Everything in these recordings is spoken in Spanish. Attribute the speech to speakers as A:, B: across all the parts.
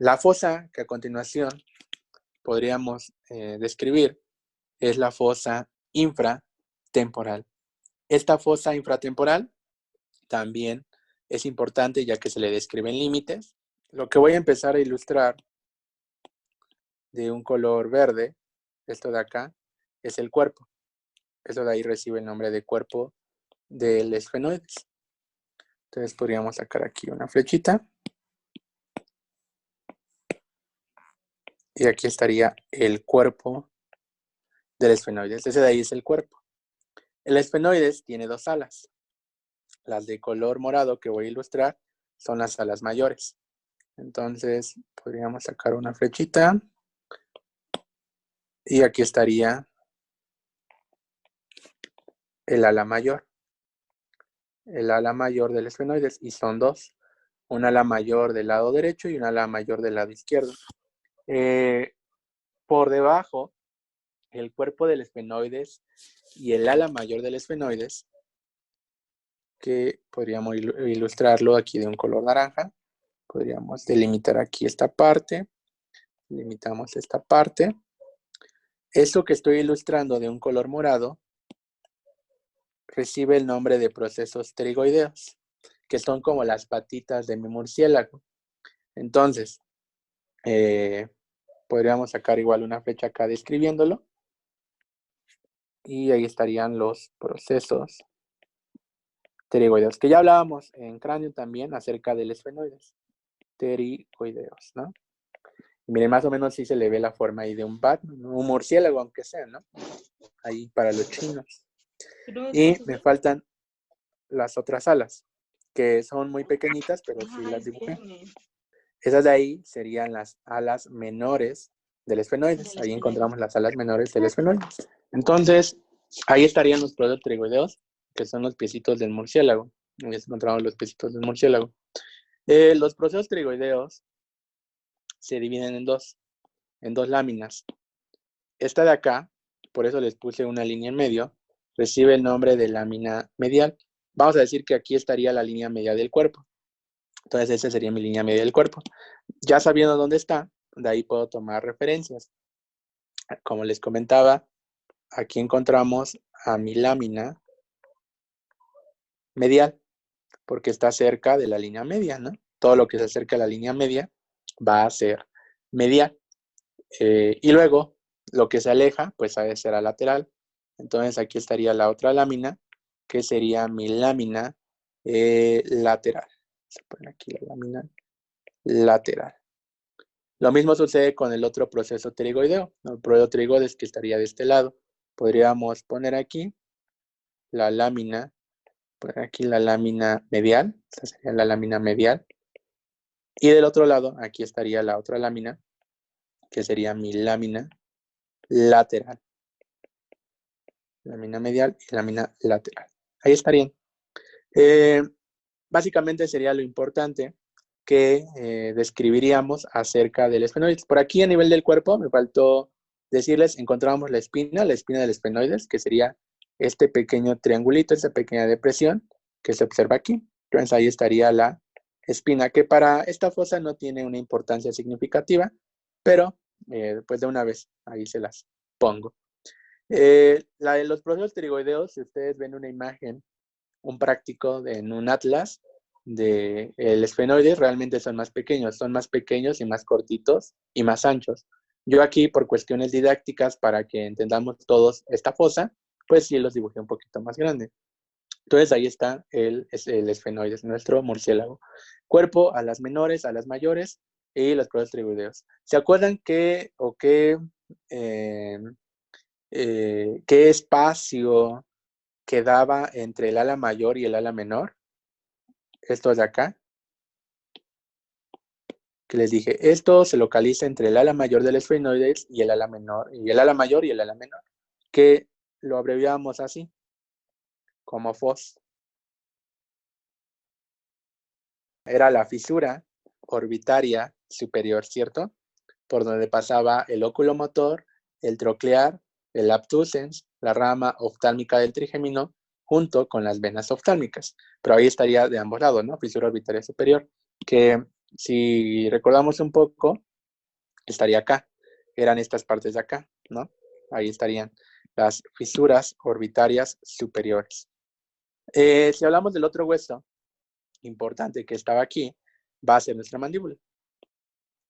A: La fosa que a continuación podríamos describir es la fosa infratemporal. Esta fosa infratemporal también es importante ya que se le describen límites. Lo que voy a empezar a ilustrar de un color verde, esto de acá, es el cuerpo. Esto de ahí recibe el nombre de cuerpo del esfenoides. Entonces podríamos sacar aquí una flechita. Y aquí estaría el cuerpo del esfenoides. Ese de ahí es el cuerpo. El esfenoides tiene dos alas. Las de color morado que voy a ilustrar son las alas mayores. Entonces podríamos sacar una flechita. Y aquí estaría el ala mayor. El ala mayor del esfenoides. Y son dos. Un ala mayor del lado derecho y un ala mayor del lado izquierdo. Por debajo, el cuerpo del esfenoides y el ala mayor del esfenoides, que podríamos ilustrarlo aquí de un color naranja. Podríamos delimitar aquí esta parte. Limitamos esta parte. Esto que estoy ilustrando de un color morado recibe el nombre de procesos pterigoideos, que son como las patitas de mi murciélago. Entonces, podríamos sacar igual una flecha acá describiéndolo. Y ahí estarían los procesos pterigoideos, que ya hablábamos en cráneo también acerca del esfenoides. Pterigoideos, ¿no? Y miren, más o menos sí se le ve la forma ahí de un Batman, ¿no? Un murciélago, aunque sea, ¿no? Ahí para los chinos. Y me faltan las otras alas, que son muy pequeñitas, pero sí las dibujé. Esas de ahí serían las alas menores del esfenoides. Ahí encontramos las alas menores del esfenoides. Entonces, ahí estarían los procesos pterigoideos, que son los piecitos del murciélago. Ahí encontramos los piecitos del murciélago. Los procesos pterigoideos se dividen en dos láminas. Esta de acá, por eso les puse una línea en medio, recibe el nombre de lámina medial. Vamos a decir que aquí estaría la línea media del cuerpo. Entonces esa sería mi línea media del cuerpo. Ya sabiendo dónde está, de ahí puedo tomar referencias. Como les comentaba, aquí encontramos a mi lámina medial, porque está cerca de la línea media, ¿no? Todo lo que se acerca a la línea media va a ser medial. Y luego, lo que se aleja, pues ha de ser a lateral. Entonces aquí estaría la otra lámina, que sería mi lámina lateral. Se pone aquí la lámina lateral. Lo mismo sucede con el otro proceso pterigoideo. El proceso pterigoides que estaría de este lado. Podríamos poner aquí la lámina, poner aquí la lámina medial. Esta sería la lámina medial. Y del otro lado, aquí estaría la otra lámina, que sería mi lámina lateral. Lámina medial y lámina lateral. Ahí estarían. Básicamente sería lo importante que describiríamos acerca del esfenoides. Por aquí a nivel del cuerpo me faltó decirles, encontramos la espina del esfenoides, que sería este pequeño triangulito, esta pequeña depresión que se observa aquí. Entonces ahí estaría la espina, que para esta fosa no tiene una importancia significativa, pero pues de una vez ahí se las pongo. La de los procesos pterigoideos, si ustedes ven una imagen, un práctico en un atlas del esfenoides, realmente son más pequeños y más cortitos y más anchos. Yo aquí, por cuestiones didácticas, para que entendamos todos esta fosa, pues sí los dibujé un poquito más grande. Entonces ahí está el esfenoides, nuestro murciélago. Cuerpo, alas menores, alas mayores y los procesos pterigoideos. ¿Se acuerdan qué espacio quedaba entre el ala mayor y el ala menor? Esto de acá, que les dije, esto se localiza entre el ala mayor del esfenoides y el ala menor, y el ala mayor y el ala menor, que lo abreviamos así, como FOS. Era la fisura orbitaria superior, ¿cierto? Por donde pasaba el óculo motor, el troclear, el abducens, la rama oftálmica del trigémino, junto con las venas oftálmicas. Pero ahí estaría de ambos lados, ¿no? Fisura orbitaria superior, que Si recordamos un poco, estaría acá. Eran estas partes de acá, ¿no? Ahí estarían las fisuras orbitarias superiores. Si hablamos del otro hueso importante que estaba aquí, va a ser nuestra mandíbula.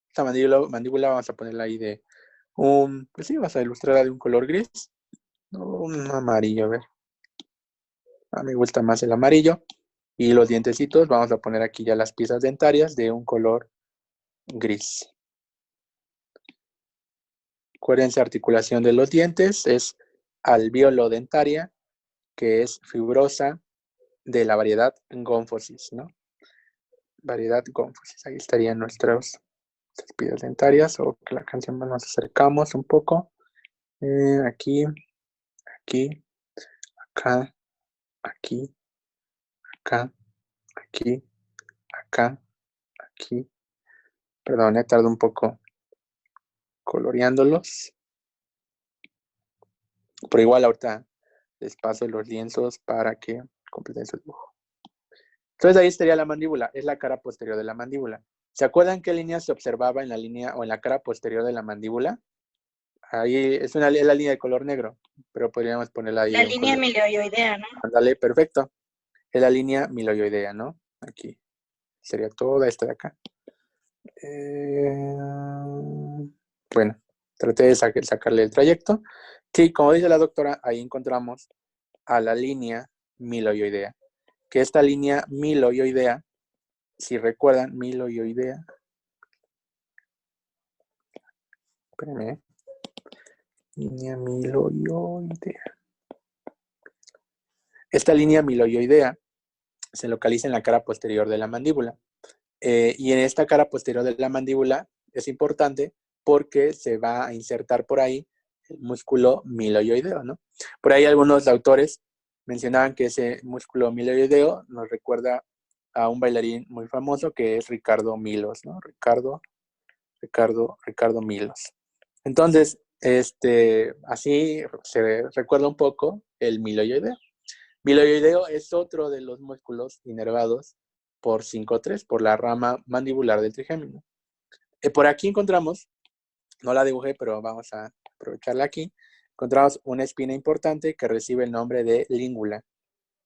A: Esta mandíbula vamos a ponerla ahí de pues sí, vas a ilustrarla de un color gris, un amarillo, a ver. A mí me gusta más el amarillo. Y los dientecitos, vamos a poner aquí ya las piezas dentarias de un color gris. Coherencia articulación de los dientes es alveolo-dentaria, que es fibrosa de la variedad Gomphosis, ¿no? Variedad Gomphosis. Ahí estarían nuestras piezas dentarias, o que la canción nos acercamos un poco. Aquí, aquí, acá, aquí, acá, aquí, acá, aquí. Perdón, tardo un poco coloreándolos. Pero igual ahorita les paso los lienzos para que completen su dibujo. Entonces ahí estaría la mandíbula, es la cara posterior de la mandíbula. ¿Se acuerdan qué línea se observaba en la línea o en la cara posterior de la mandíbula? Ahí es la línea de color negro, pero podríamos ponerla ahí
B: La
A: de un
B: línea
A: color.
B: miloioidea, ¿no?
A: Ándale, perfecto. Es la línea miloioidea, ¿no? Aquí. Sería toda esta de acá. Bueno, traté de sacarle el trayecto. Sí, como dice la doctora, ahí encontramos a la línea miloioidea. Que esta línea miloioidea, si recuerdan, miloioidea. Espérenme. Línea miloioidea. Esta línea miloioidea se localiza en la cara posterior de la mandíbula. Y en esta cara posterior de la mandíbula es importante porque se va a insertar por ahí el músculo miloioideo, ¿no? Por ahí algunos autores mencionaban que ese músculo miloioideo nos recuerda a un bailarín muy famoso que es Ricardo Milos, ¿no? Ricardo Milos. Entonces, así se recuerda un poco el miloioideo. Miloioideo es otro de los músculos inervados por 5-3, por la rama mandibular del trigémino. Por aquí encontramos, no la dibujé, pero vamos a aprovecharla aquí, encontramos una espina importante que recibe el nombre de língula.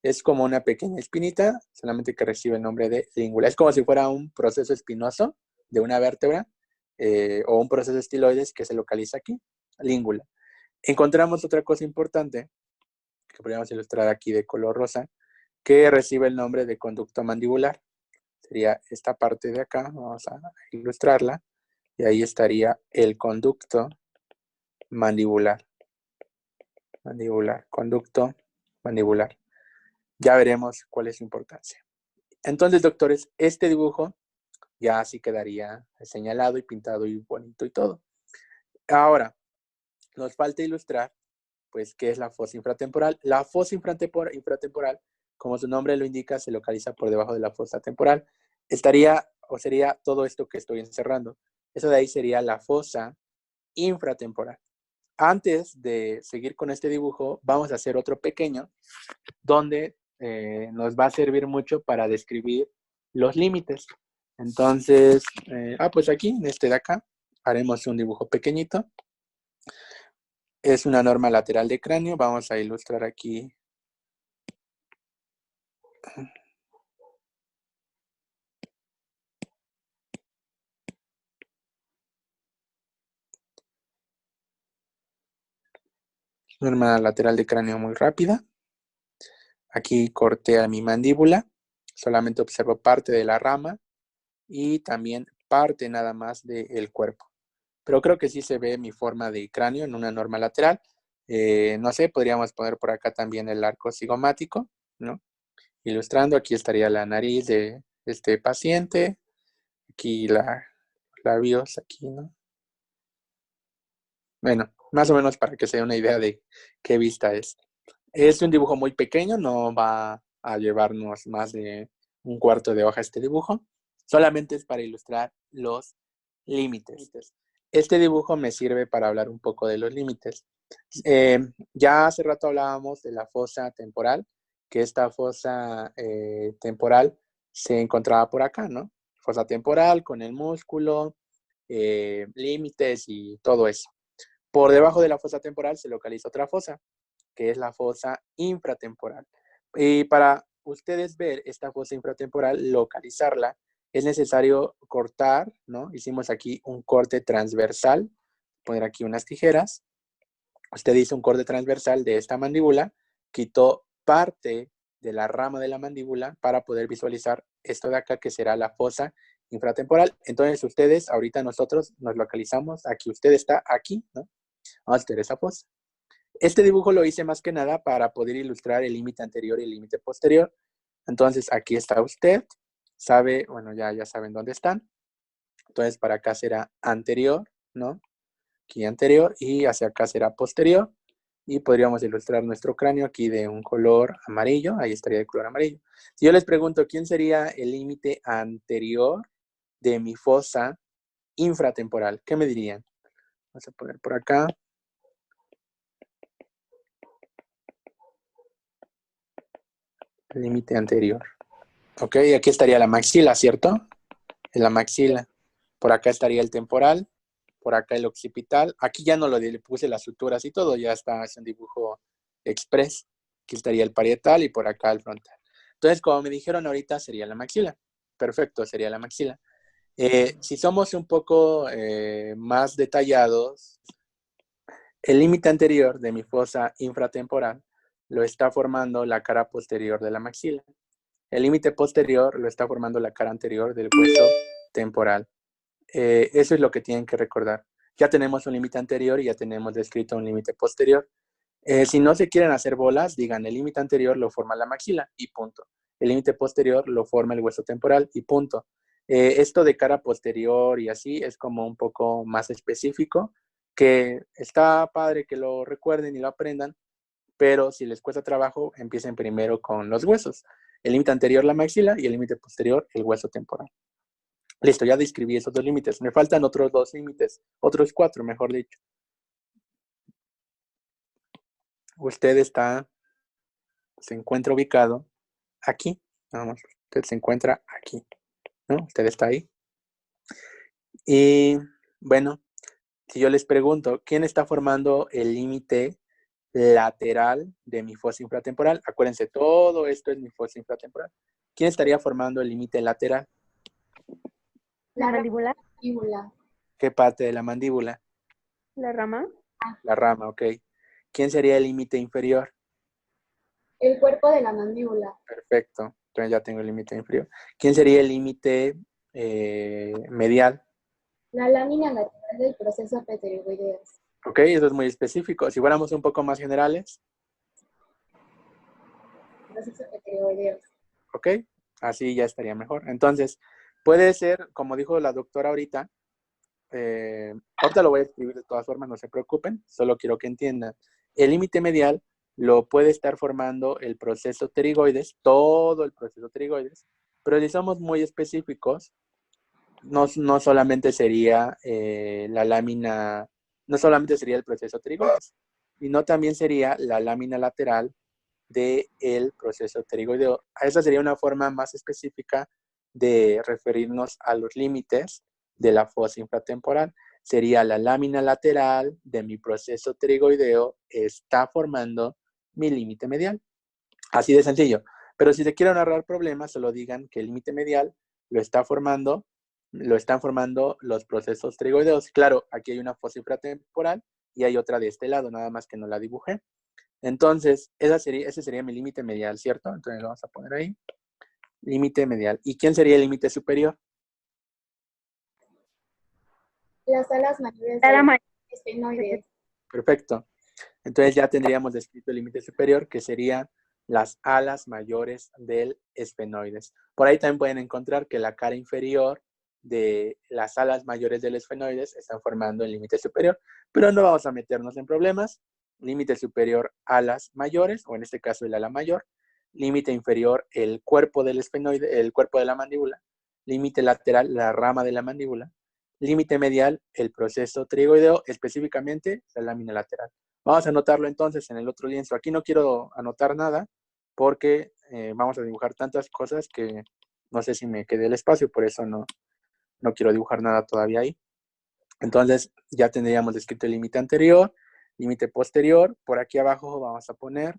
A: Es como una pequeña espinita, solamente que recibe el nombre de língula. Es como si fuera un proceso espinoso de una vértebra o un proceso estiloides que se localiza aquí, língula. Encontramos otra cosa importante que podríamos ilustrar aquí de color rosa, que recibe el nombre de conducto mandibular. Sería esta parte de acá, vamos a ilustrarla, y ahí estaría el conducto mandibular. Conducto mandibular. Ya veremos cuál es su importancia. Entonces, doctores, este dibujo ya así quedaría señalado y pintado y bonito y todo. Ahora, nos falta ilustrar, pues, qué es la fosa infratemporal. La fosa infratemporal, como su nombre lo indica, se localiza por debajo de la fosa temporal. Estaría, o sería todo esto que estoy encerrando. Eso de ahí sería la fosa infratemporal. Antes de seguir con este dibujo, vamos a hacer otro pequeño, donde nos va a servir mucho para describir los límites. Entonces, pues aquí, en este de acá, haremos un dibujo pequeñito. Es una norma lateral de cráneo. Vamos a ilustrar aquí. Norma lateral de cráneo muy rápida. Aquí corté a mi mandíbula. Solamente observo parte de la rama y también parte nada más del cuerpo. Pero creo que sí se ve mi forma de cráneo en una norma lateral. No sé, podríamos poner por acá también el arco cigomático, ¿no? Ilustrando, aquí estaría la nariz de este paciente. Aquí los labios, aquí, ¿no? Bueno, más o menos para que se dé una idea de qué vista es. Es un dibujo muy pequeño, no va a llevarnos más de un cuarto de hoja este dibujo. Solamente es para ilustrar los límites. Este dibujo me sirve para hablar un poco de los límites. Ya hace rato hablábamos de la fosa temporal, que esta fosa temporal se encontraba por acá, ¿no? fosa temporal con el músculo, límites y todo eso. Por debajo de la fosa temporal se localiza otra fosa, que es la fosa infratemporal. Y para ustedes ver esta fosa infratemporal, localizarla, es necesario cortar, ¿no? Hicimos aquí un corte transversal, poner aquí unas tijeras. Usted hizo un corte transversal de esta mandíbula, quitó parte de la rama de la mandíbula para poder visualizar esto de acá, que será la fosa infratemporal. Entonces ustedes, ahorita nosotros nos localizamos aquí, usted está aquí, ¿no? Vamos a hacer esa fosa. Este dibujo lo hice más que nada para poder ilustrar el límite anterior y el límite posterior. Entonces aquí está usted, sabe, bueno, ya saben dónde están. Entonces para acá será anterior, ¿no? Aquí anterior, y hacia acá será posterior. Y podríamos ilustrar nuestro cráneo aquí de un color amarillo, ahí estaría de color amarillo. Si yo les pregunto, ¿quién sería el límite anterior de mi fosa infratemporal? ¿Qué me dirían? Vamos a poner por acá. Límite anterior. Ok, aquí estaría la maxila, ¿cierto? En la maxila. Por acá estaría el temporal, por acá el occipital. Aquí ya no le puse las suturas y todo, ya está, es un dibujo express. Aquí estaría el parietal y por acá el frontal. Entonces, como me dijeron ahorita, sería la maxila. Perfecto, sería la maxila. Si somos un poco más detallados, el límite anterior de mi fosa infratemporal lo está formando la cara posterior de la maxila. El límite posterior lo está formando la cara anterior del hueso temporal. Eso es lo que tienen que recordar. Ya tenemos un límite anterior y ya tenemos descrito un límite posterior. Si no se quieren hacer bolas, digan el límite anterior lo forma la maxila y punto. El límite posterior lo forma el hueso temporal y punto. Esto de cara posterior y así es como un poco más específico, que está padre que lo recuerden y lo aprendan, pero si les cuesta trabajo, empiecen primero con los huesos. El límite anterior la maxila y el límite posterior el hueso temporal. Listo, ya describí esos dos límites. Me faltan otros dos límites, otros cuatro, mejor dicho. Usted se encuentra ubicado aquí. Vamos, usted se encuentra aquí, ¿no? Usted está ahí. Y bueno, si yo les pregunto, ¿quién está formando el límite lateral de mi fosa infratemporal? Acuérdense, todo esto es mi fosa infratemporal. ¿Quién estaría formando el límite lateral?
B: La mandíbula.
A: ¿Qué parte de la mandíbula?
B: La rama.
A: La rama, ok. ¿Quién sería el límite inferior?
C: El cuerpo de la mandíbula.
A: Perfecto. Entonces ya tengo el límite inferior. ¿Quién sería el límite medial?
C: La lámina lateral del proceso pterygoideus.
A: Ok, eso es muy específico. Si fuéramos un poco más generales.
C: Proceso pterygoideus.
A: Ok, así ya estaría mejor. Entonces, puede ser, como dijo la doctora ahorita, ahorita lo voy a escribir de todas formas, no se preocupen, solo quiero que entiendan. El límite medial lo puede estar formando el proceso pterigoides, todo el proceso pterigoides, pero si somos muy específicos, no solamente sería la lámina, no solamente sería el proceso pterigoides, sino también sería la lámina lateral del proceso pterigoideo. Esa sería una forma más específica de referirnos a los límites de la fosa infratemporal. Sería la lámina lateral de mi proceso pterigoideo está formando mi límite medial. Así de sencillo. Pero si se quieren ahorrar problemas, solo digan que el límite medial lo están formando los procesos pterigoideos. Claro, aquí hay una fosa infratemporal y hay otra de este lado, nada más que no la dibujé. Entonces, ese sería mi límite medial, ¿cierto? Entonces lo vamos a poner ahí. Límite medial. ¿Y quién sería el límite superior?
C: Las alas mayores
B: La
C: del
B: rama.
C: esfenoides.
A: Perfecto. Entonces ya tendríamos descrito el límite superior, que serían las alas mayores del esfenoides. Por ahí también pueden encontrar que la cara inferior de las alas mayores del esfenoides están formando el límite superior, pero no vamos a meternos en problemas. Límite superior, alas mayores, o en este caso el ala mayor. Límite inferior, el cuerpo del esfenoide, el cuerpo de la mandíbula. Límite lateral, la rama de la mandíbula. Límite medial, el proceso pterigoideo, específicamente la lámina lateral. Vamos a anotarlo entonces en el otro lienzo. Aquí no quiero anotar nada porque vamos a dibujar tantas cosas que No sé si me quedé el espacio, por eso no quiero dibujar nada todavía ahí. Entonces ya tendríamos descrito el límite anterior, límite posterior. Por aquí abajo vamos a poner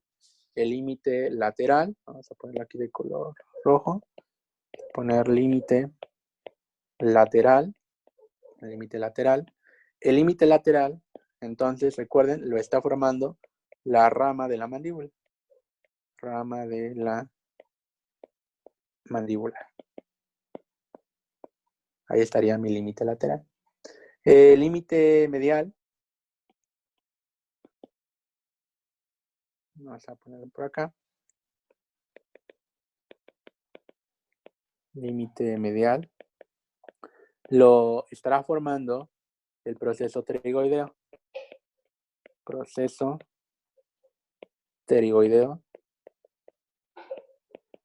A: el límite lateral. Vamos a ponerlo aquí de color rojo. Poner límite lateral. El límite lateral. El límite lateral, entonces recuerden, lo está formando la rama de la mandíbula. Rama de la mandíbula. Ahí estaría mi límite lateral. El límite medial. Vamos a ponerlo por acá. Límite medial. Lo estará formando el proceso pterigoideo. Proceso pterigoideo.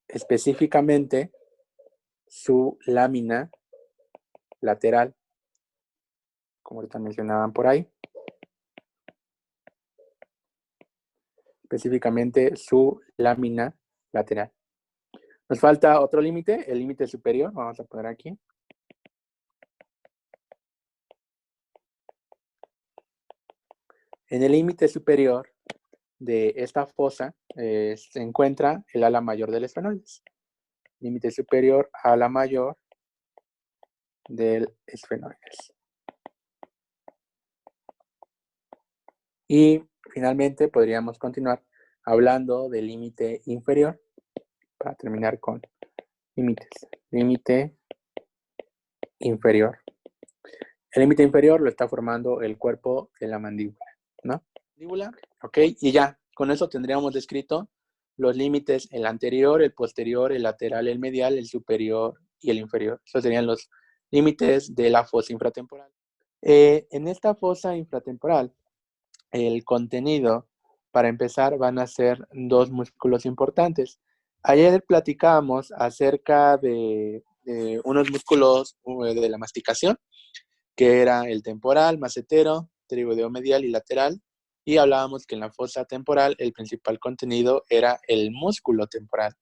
A: Específicamente su lámina lateral, como ahorita mencionaban por ahí. Específicamente su lámina lateral. Nos falta otro límite, el límite superior. Vamos a poner aquí. En el límite superior de esta fosa se encuentra el ala mayor del esfenoides. Límite superior, ala mayor del esfenoides. Y finalmente podríamos continuar hablando del límite inferior para terminar con límites. Límite inferior. El límite inferior lo está formando el cuerpo de la mandíbula, ¿no? Mandíbula, ok, y ya, con eso tendríamos descrito los límites, el anterior, el posterior, el lateral, el medial, el superior y el inferior. Esos serían los límites de la fosa infratemporal. En esta fosa infratemporal, el contenido, para empezar, van a ser dos músculos importantes. Ayer platicábamos acerca de unos músculos de la masticación, que era el temporal, macetero, pterigoideo medial y lateral, y hablábamos que en la fosa temporal el principal contenido era el músculo temporal.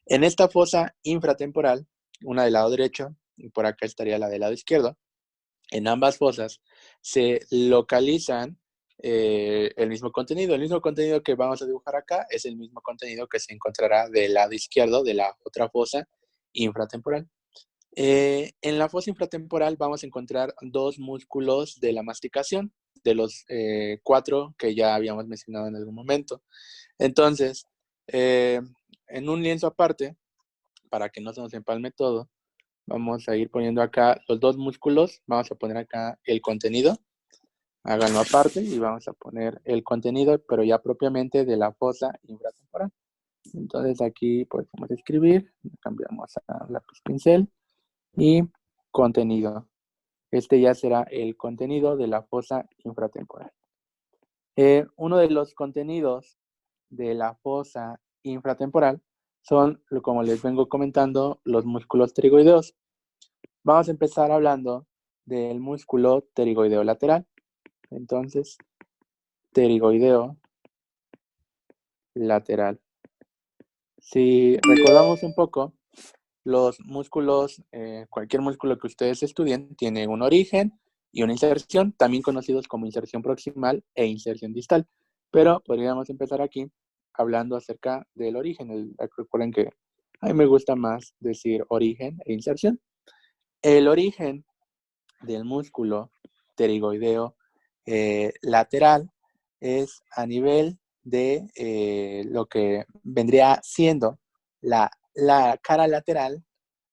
A: En esta fosa infratemporal, una del lado derecho, y por acá estaría la del lado izquierdo, en ambas fosas se localizan el mismo contenido. El mismo contenido que vamos a dibujar acá es el mismo contenido que se encontrará del lado izquierdo de la otra fosa infratemporal. En la fosa infratemporal vamos a encontrar dos músculos de la masticación, de los 4 que ya habíamos mencionado en algún momento. Entonces, en un lienzo aparte, para que no se nos empalme todo, vamos a ir poniendo acá los dos músculos. Vamos a poner acá el contenido. Háganlo aparte y vamos a poner el contenido, pero ya propiamente de la fosa infratemporal. Entonces aquí podemos escribir, cambiamos a lápiz pincel y contenido. Este ya será el contenido de la fosa infratemporal. Uno de los contenidos de la fosa infratemporal son, como les vengo comentando, los músculos pterigoideos. Vamos a empezar hablando del músculo pterigoideo lateral. Entonces, pterigoideo lateral. Si recordamos un poco, los músculos, cualquier músculo que ustedes estudien, tiene un origen y una inserción, también conocidos como inserción proximal e inserción distal. Pero podríamos empezar aquí hablando acerca del origen. Recuerden que a mí me gusta más decir origen e inserción. El origen del músculo pterigoideo lateral es a nivel de lo que vendría siendo la cara lateral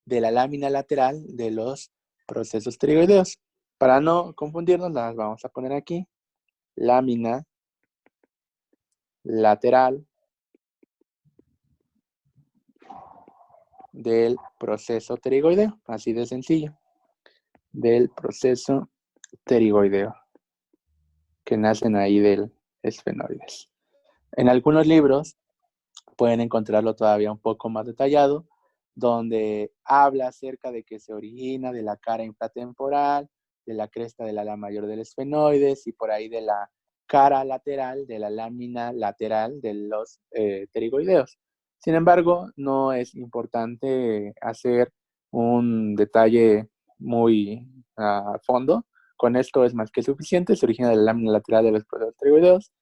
A: de la lámina lateral de los procesos pterigoideos. Para no confundirnos, las vamos a poner aquí. Lámina lateral del proceso pterigoideo. Así de sencillo. Del proceso pterigoideo, que nacen ahí del esfenoides. En algunos libros pueden encontrarlo todavía un poco más detallado, donde habla acerca de que se origina de la cara infratemporal, de la cresta del ala mayor del esfenoides y por ahí de la cara lateral de la lámina lateral de los pterigoideos. Sin embargo, no es importante hacer un detalle muy a fondo. Con esto es más que suficiente. Se origina de la lámina lateral de los procesos tiroideos.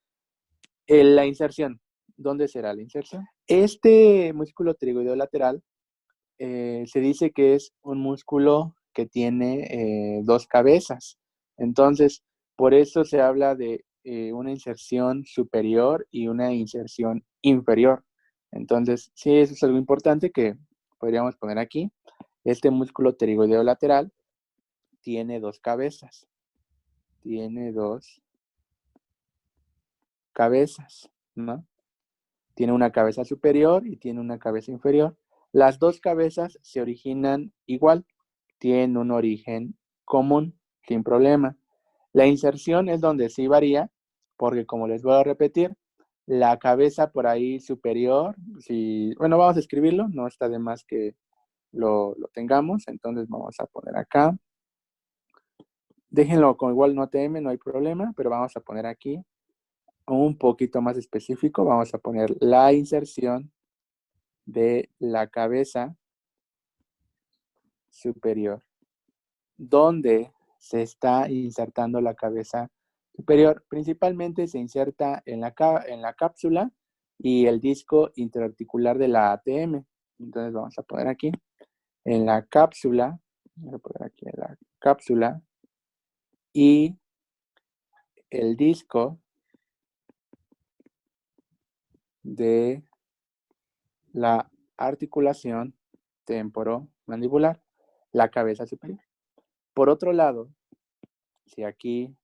A: La inserción. ¿Dónde será la inserción? Este músculo tiroideo lateral se dice que es un músculo que tiene dos cabezas. Entonces, por eso se habla de una inserción superior y una inserción inferior. Entonces, sí, eso es algo importante que podríamos poner aquí. Este músculo pterigoideo lateral tiene dos cabezas. Tiene dos cabezas, ¿no? Tiene una cabeza superior y tiene una cabeza inferior. Las dos cabezas se originan igual, tienen un origen común, sin problema. La inserción es donde sí varía, porque como les voy a repetir, la cabeza por ahí superior, si, bueno, vamos a escribirlo, no está de más que lo tengamos, entonces vamos a poner acá. Déjenlo con igual no TM, no hay problema, pero vamos a poner aquí un poquito más específico, vamos a poner la inserción de la cabeza superior, donde se está insertando la cabeza superior. Principalmente se inserta en la cápsula y el disco interarticular de la ATM. Entonces vamos a poner aquí en la cápsula, voy a poner aquí en la cápsula y el disco de la articulación temporomandibular, la cabeza superior. Por otro lado, si aquí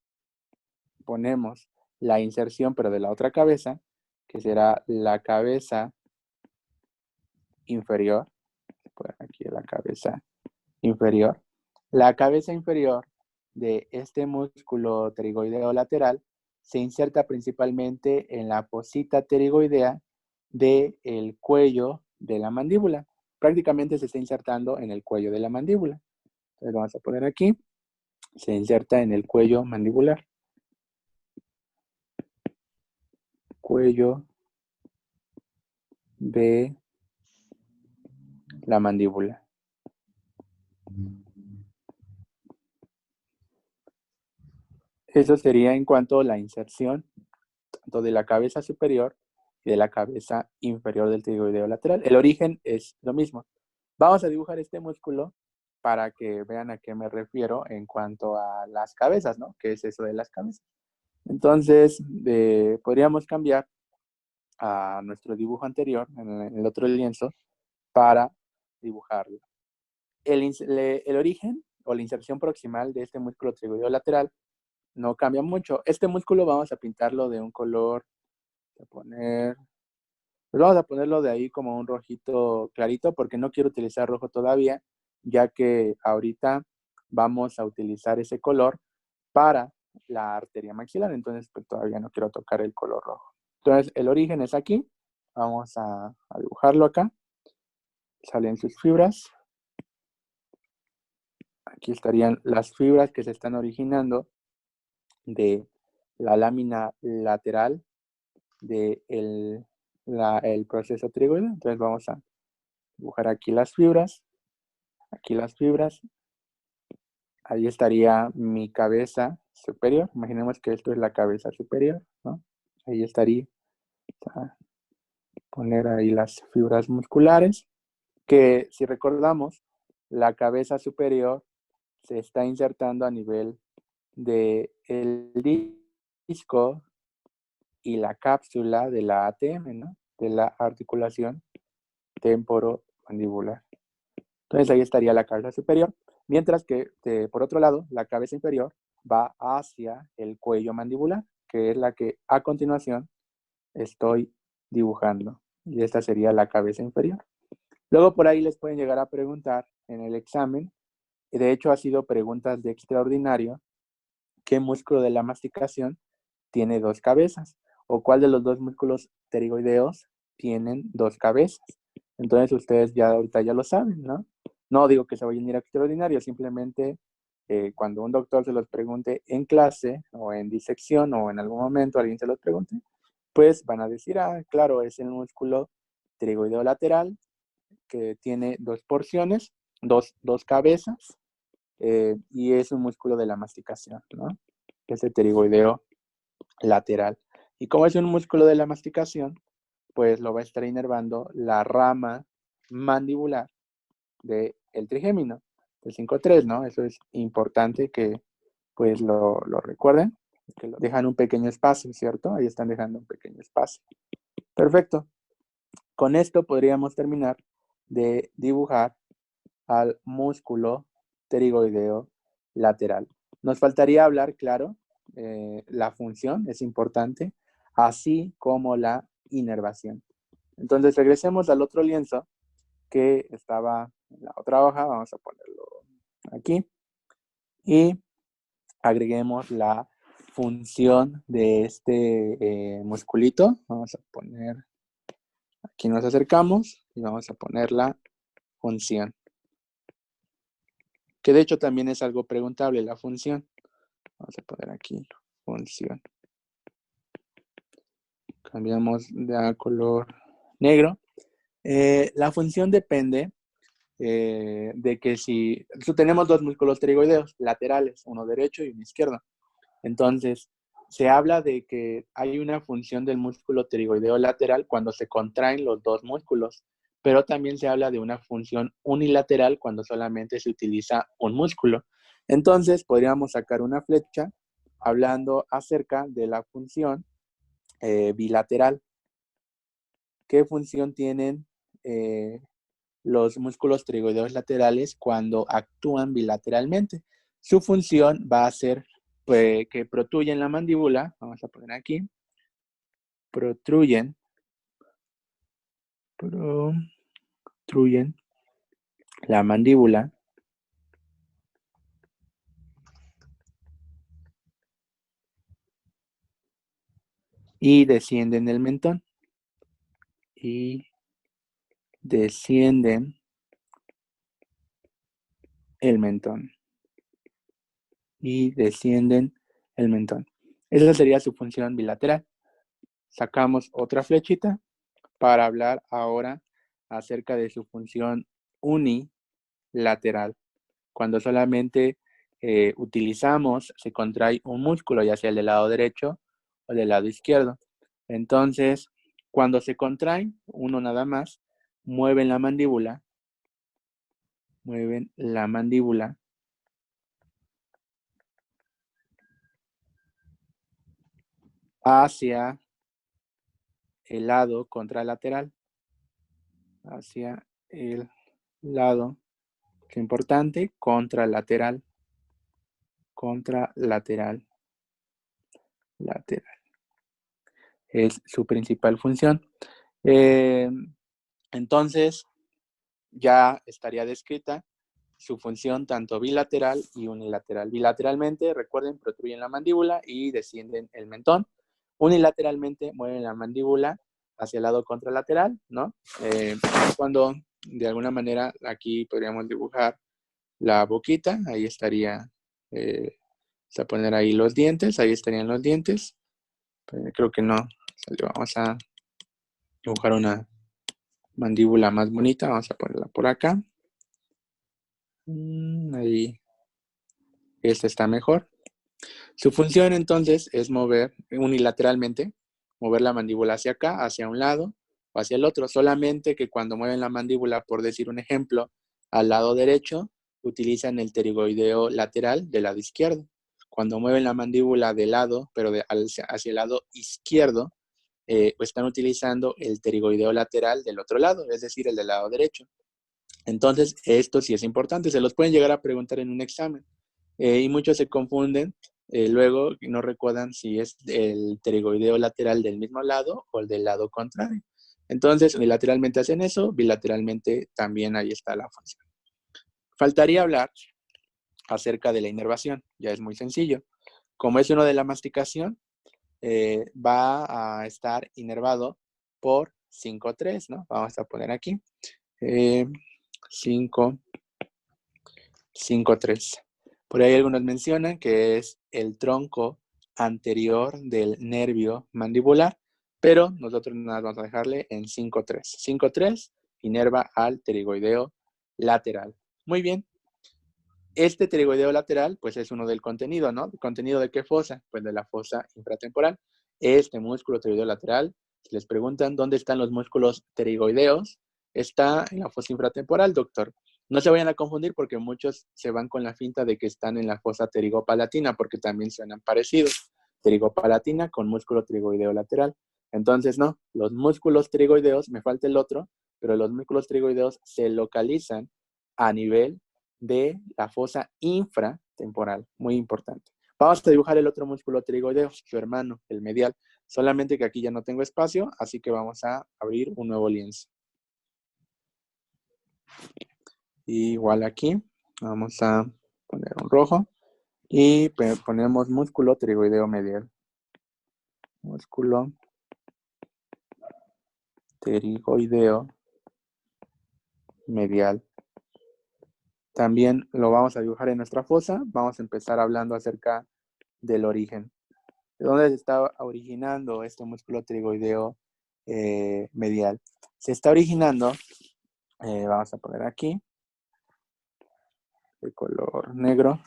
A: ponemos la inserción, pero de la otra cabeza, que será la cabeza inferior, aquí la cabeza inferior. La cabeza inferior de este músculo pterigoideo lateral se inserta principalmente en la fosita pterigoidea del cuello de la mandíbula. Prácticamente se está insertando en el cuello de la mandíbula. Entonces vamos a poner aquí, se inserta en el cuello mandibular. Cuello de la mandíbula. Eso sería en cuanto a la inserción tanto de la cabeza superior y de la cabeza inferior del tiroideo lateral. El origen es lo mismo. Vamos a dibujar este músculo para que vean a qué me refiero en cuanto a las cabezas, ¿no? ¿Qué es eso de las cabezas? Entonces, podríamos cambiar a nuestro dibujo anterior, en el otro lienzo, para dibujarlo. El origen o la inserción proximal de este músculo tiroideo lateral no cambia mucho. Este músculo vamos a pintarlo de un color, pues vamos a ponerlo de ahí como un rojito clarito porque no quiero utilizar rojo todavía, ya que ahorita vamos a utilizar ese color para la arteria maxilar, entonces pues todavía no quiero tocar el color rojo. Entonces el origen es aquí, vamos a dibujarlo acá, salen sus fibras, aquí estarían las fibras que se están originando de la lámina lateral del el proceso tiroideo. Entonces vamos a dibujar aquí las fibras, ahí estaría mi cabeza superior, imaginemos que esto es la cabeza superior, ¿no? Ahí estaría, a poner ahí las fibras musculares, que si recordamos, la cabeza superior se está insertando a nivel del disco y la cápsula de la ATM, ¿no? De la articulación temporomandibular. Entonces ahí estaría la cabeza superior, mientras que por otro lado, la cabeza inferior va hacia el cuello mandibular, que es la que a continuación estoy dibujando. Y esta sería la cabeza inferior. Luego por ahí les pueden llegar a preguntar en el examen, y de hecho ha sido preguntas de extraordinario, ¿qué músculo de la masticación tiene dos cabezas? ¿O cuál de los dos músculos pterigoideos tienen dos cabezas? Entonces ustedes ya ahorita ya lo saben, ¿no? No digo que se vayan a ir a extraordinario, simplemente cuando un doctor se los pregunte en clase o en disección o en algún momento alguien se los pregunte, pues van a decir, ah, claro, es el músculo pterigoideo lateral, que tiene dos porciones, dos cabezas, y es un músculo de la masticación, ¿no? Que es el pterigoideo lateral. Y como es un músculo de la masticación, pues lo va a estar inervando la rama mandibular del trigémino, del 5-3, ¿no? Eso es importante que pues lo recuerden, que lo dejan un pequeño espacio, ¿cierto? Ahí están dejando un pequeño espacio. Perfecto. Con esto podríamos terminar de dibujar al músculo pterigoideo lateral. Nos faltaría hablar, claro, la función es importante, así como la inervación. Entonces regresemos al otro lienzo que estaba en la otra hoja, vamos a ponerlo aquí, y agreguemos la función de este musculito. Vamos a poner, aquí nos acercamos y vamos a poner la función. Que de hecho también es algo preguntable, la función. Vamos a poner aquí, función. Cambiamos de color negro. La función depende de que si tenemos dos músculos pterigoideos laterales, uno derecho y uno izquierdo. Entonces, se habla de que hay una función del músculo pterigoideo lateral cuando se contraen los dos músculos, pero también se habla de una función unilateral cuando solamente se utiliza un músculo. Entonces, podríamos sacar una flecha hablando acerca de la función bilateral. ¿Qué función tienen los músculos pterigoideos laterales cuando actúan bilateralmente? Su función va a ser que protruyen la mandíbula, vamos a poner aquí, protruyen la mandíbula y descienden el mentón. Y descienden el mentón. Y descienden el mentón. Esa sería su función bilateral. Sacamos otra flechita para hablar ahora acerca de su función unilateral. Cuando solamente utilizamos, se contrae un músculo, ya sea el del lado derecho o del lado izquierdo. Entonces, cuando se contraen, uno nada más, mueven la mandíbula hacia el lado contralateral, hacia el lado, que es importante, contralateral, lateral. Es su principal función. Entonces, ya estaría descrita su función tanto bilateral y unilateral. Bilateralmente, recuerden, protruyen la mandíbula y descienden el mentón. Unilateralmente, mueven la mandíbula hacia el lado contralateral, ¿no? Cuando, de alguna manera, aquí podríamos dibujar la boquita, ahí estaría, vamos a poner ahí los dientes, ahí estarían los dientes. Creo que no, vamos a dibujar una mandíbula más bonita, vamos a ponerla por acá. Ahí, esta está mejor. Su función entonces es mover unilateralmente, mover la mandíbula hacia acá, hacia un lado o hacia el otro, solamente que cuando mueven la mandíbula, por decir un ejemplo, al lado derecho, utilizan el pterigoideo lateral del lado izquierdo. Cuando mueven la mandíbula de lado, pero hacia el lado izquierdo, pues están utilizando el pterigoideo lateral del otro lado, es decir, el del lado derecho. Entonces, esto sí es importante, se los pueden llegar a preguntar en un examen. Y muchos se confunden, luego no recuerdan si es el pterigoideo lateral del mismo lado o el del lado contrario. Entonces, unilateralmente hacen eso, bilateralmente también ahí está la función. Faltaría hablar acerca de la inervación, ya es muy sencillo. Como es uno de la masticación, va a estar inervado por 5-3, ¿no? Vamos a poner aquí 5-3. Por ahí algunos mencionan que es el tronco anterior del nervio mandibular, pero nosotros nada más vamos a dejarle en 5.3. 5.3 inerva al pterigoideo lateral. Muy bien. Este pterigoideo lateral, pues es uno del contenido, ¿no? ¿El contenido de qué fosa? Pues de la fosa infratemporal. Este músculo pterigoideo lateral, si les preguntan dónde están los músculos pterigoideos, está en la fosa infratemporal, doctor. No se vayan a confundir porque muchos se van con la finta de que están en la fosa pterigopalatina, porque también suenan parecidos. Pterigopalatina con músculo pterigoideo lateral. Entonces, no, los músculos pterigoideos, me falta el otro, pero los músculos pterigoideos se localizan a nivel de la fosa infratemporal. Muy importante. Vamos a dibujar el otro músculo pterigoideo, su hermano, el medial. Solamente que aquí ya no tengo espacio, así que vamos a abrir un nuevo lienzo. Igual aquí, vamos a poner un rojo y ponemos músculo pterigoideo medial. Músculo pterigoideo medial. También lo vamos a dibujar en nuestra fosa. Vamos a empezar hablando acerca del origen. ¿De dónde se está originando este músculo pterigoideo medial? Se está originando, vamos a poner aquí, de color negro,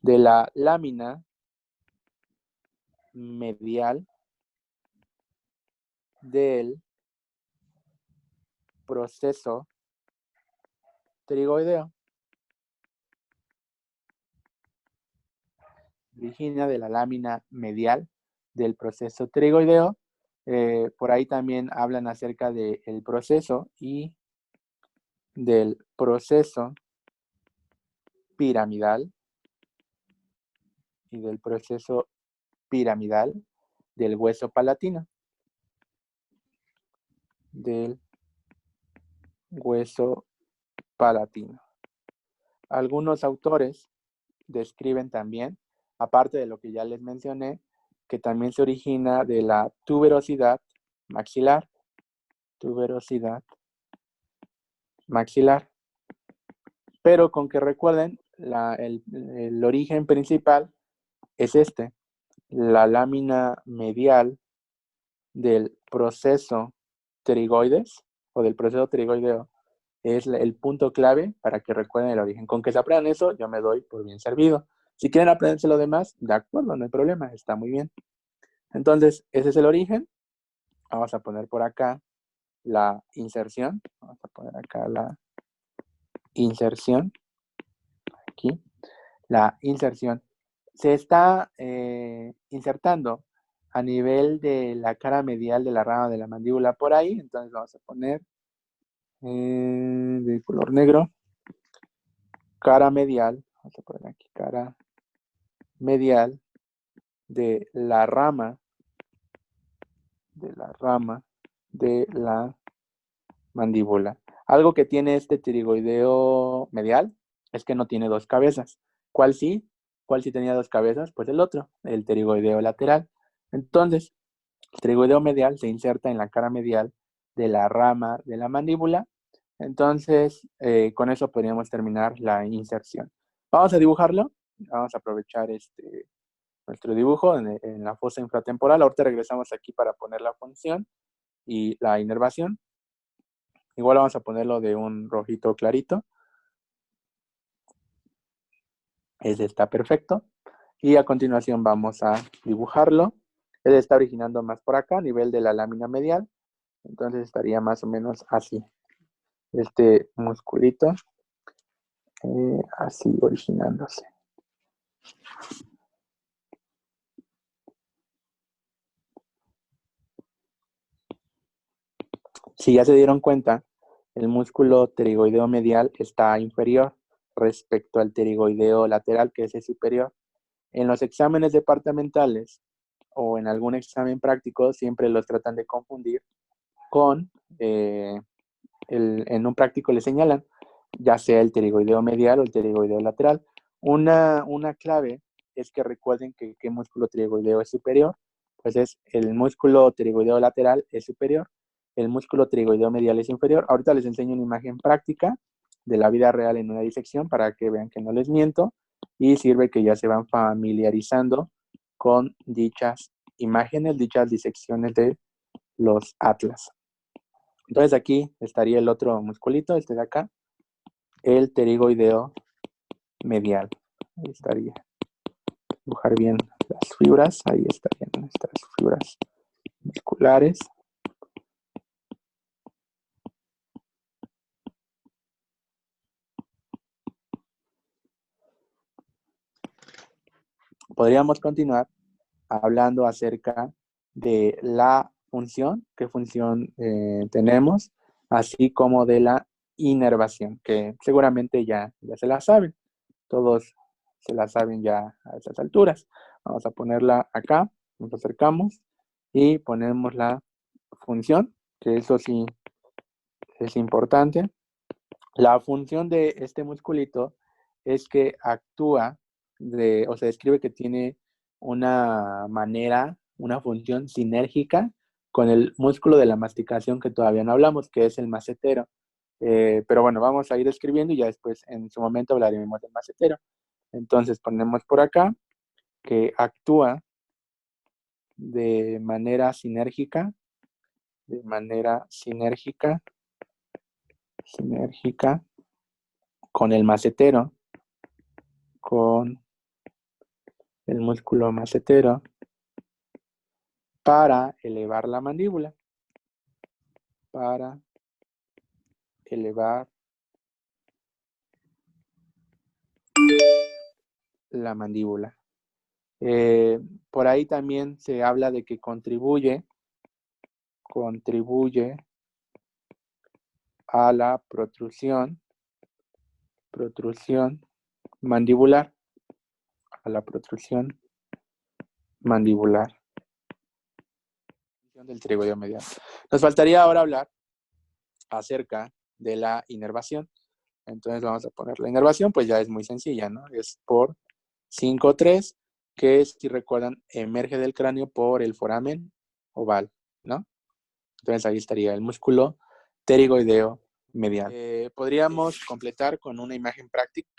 A: de la lámina medial del proceso pterigoideo. Origina de la lámina medial del proceso pterigoideo. Por ahí también hablan acerca del proceso y del proceso piramidal y del proceso piramidal del hueso palatino. Del hueso palatino. Algunos autores describen también, aparte de lo que ya les mencioné, que también se origina de la tuberosidad maxilar. Tuberosidad maxilar. Pero con que recuerden, el origen principal es este, la lámina medial del proceso pterigoides o del proceso pterigoideo es el punto clave para que recuerden el origen. Con que se aprendan eso, yo me doy por bien servido. Si quieren aprenderse lo demás, de acuerdo, no hay problema, está muy bien. Entonces, ese es el origen. Vamos a poner por acá la inserción. Vamos a poner acá la inserción. Aquí, la inserción. Se está insertando a nivel de la cara medial de la rama de la mandíbula por ahí. Entonces vamos a poner de color negro. Cara medial. Vamos a poner aquí cara medial de la rama de la mandíbula. Algo que tiene este pterigoideo medial es que no tiene dos cabezas. ¿Cuál sí? ¿Cuál sí tenía dos cabezas? Pues el otro, el pterigoideo lateral. Entonces, el pterigoideo medial se inserta en la cara medial de la rama de la mandíbula. Entonces, con eso podríamos terminar la inserción. Vamos a dibujarlo. Vamos a aprovechar nuestro dibujo en la fosa infratemporal. Ahorita regresamos aquí para poner la función y la inervación. Igual vamos a ponerlo de un rojito clarito. Ese está perfecto. Y a continuación vamos a dibujarlo. Él está originando más por acá, a nivel de la lámina medial. Entonces estaría más o menos así. Este musculito, así originándose. Si ya se dieron cuenta, el músculo pterigoideo medial está inferior respecto al pterigoideo lateral, que es el superior. En los exámenes departamentales o en algún examen práctico siempre los tratan de confundir con, en un práctico le señalan, ya sea el pterigoideo medial o el pterigoideo lateral. Una clave es que recuerden que qué músculo pterigoideo es superior, pues es el músculo pterigoideo lateral es superior, el músculo pterigoideo medial es inferior. Ahorita les enseño una imagen práctica de la vida real en una disección para que vean que no les miento y sirve que ya se van familiarizando con dichas imágenes, dichas disecciones de los atlas. Entonces aquí estaría el otro musculito, este de acá, el pterigoideo medial. Ahí estaría. Dibujar bien las fibras, ahí estarían nuestras fibras musculares. Podríamos continuar hablando acerca de la función, qué función tenemos, así como de la inervación, que seguramente ya se la saben. Todos se la saben ya a estas alturas. Vamos a ponerla acá, nos acercamos y ponemos la función, que eso sí es importante. La función de este musculito es que actúa o se describe que tiene una manera, una función sinérgica con el músculo de la masticación que todavía no hablamos, que es el macetero. Pero bueno, vamos a ir escribiendo y ya después en su momento hablaremos del macetero. Entonces ponemos por acá que actúa de manera sinérgica con el macetero, con el músculo macetero, para elevar la mandíbula, para elevar la mandíbula. Por ahí también se habla de que contribuye a la protrusión mandibular, a la protrusión mandibular del pterigoideo medial. Nos faltaría ahora hablar acerca de la inervación. Entonces vamos a poner la inervación, pues ya es muy sencilla, ¿no? Es por 5-3, que si recuerdan, emerge del cráneo por el foramen oval, ¿no? Entonces ahí estaría el músculo pterigoideo medial. Podríamos completar con una imagen práctica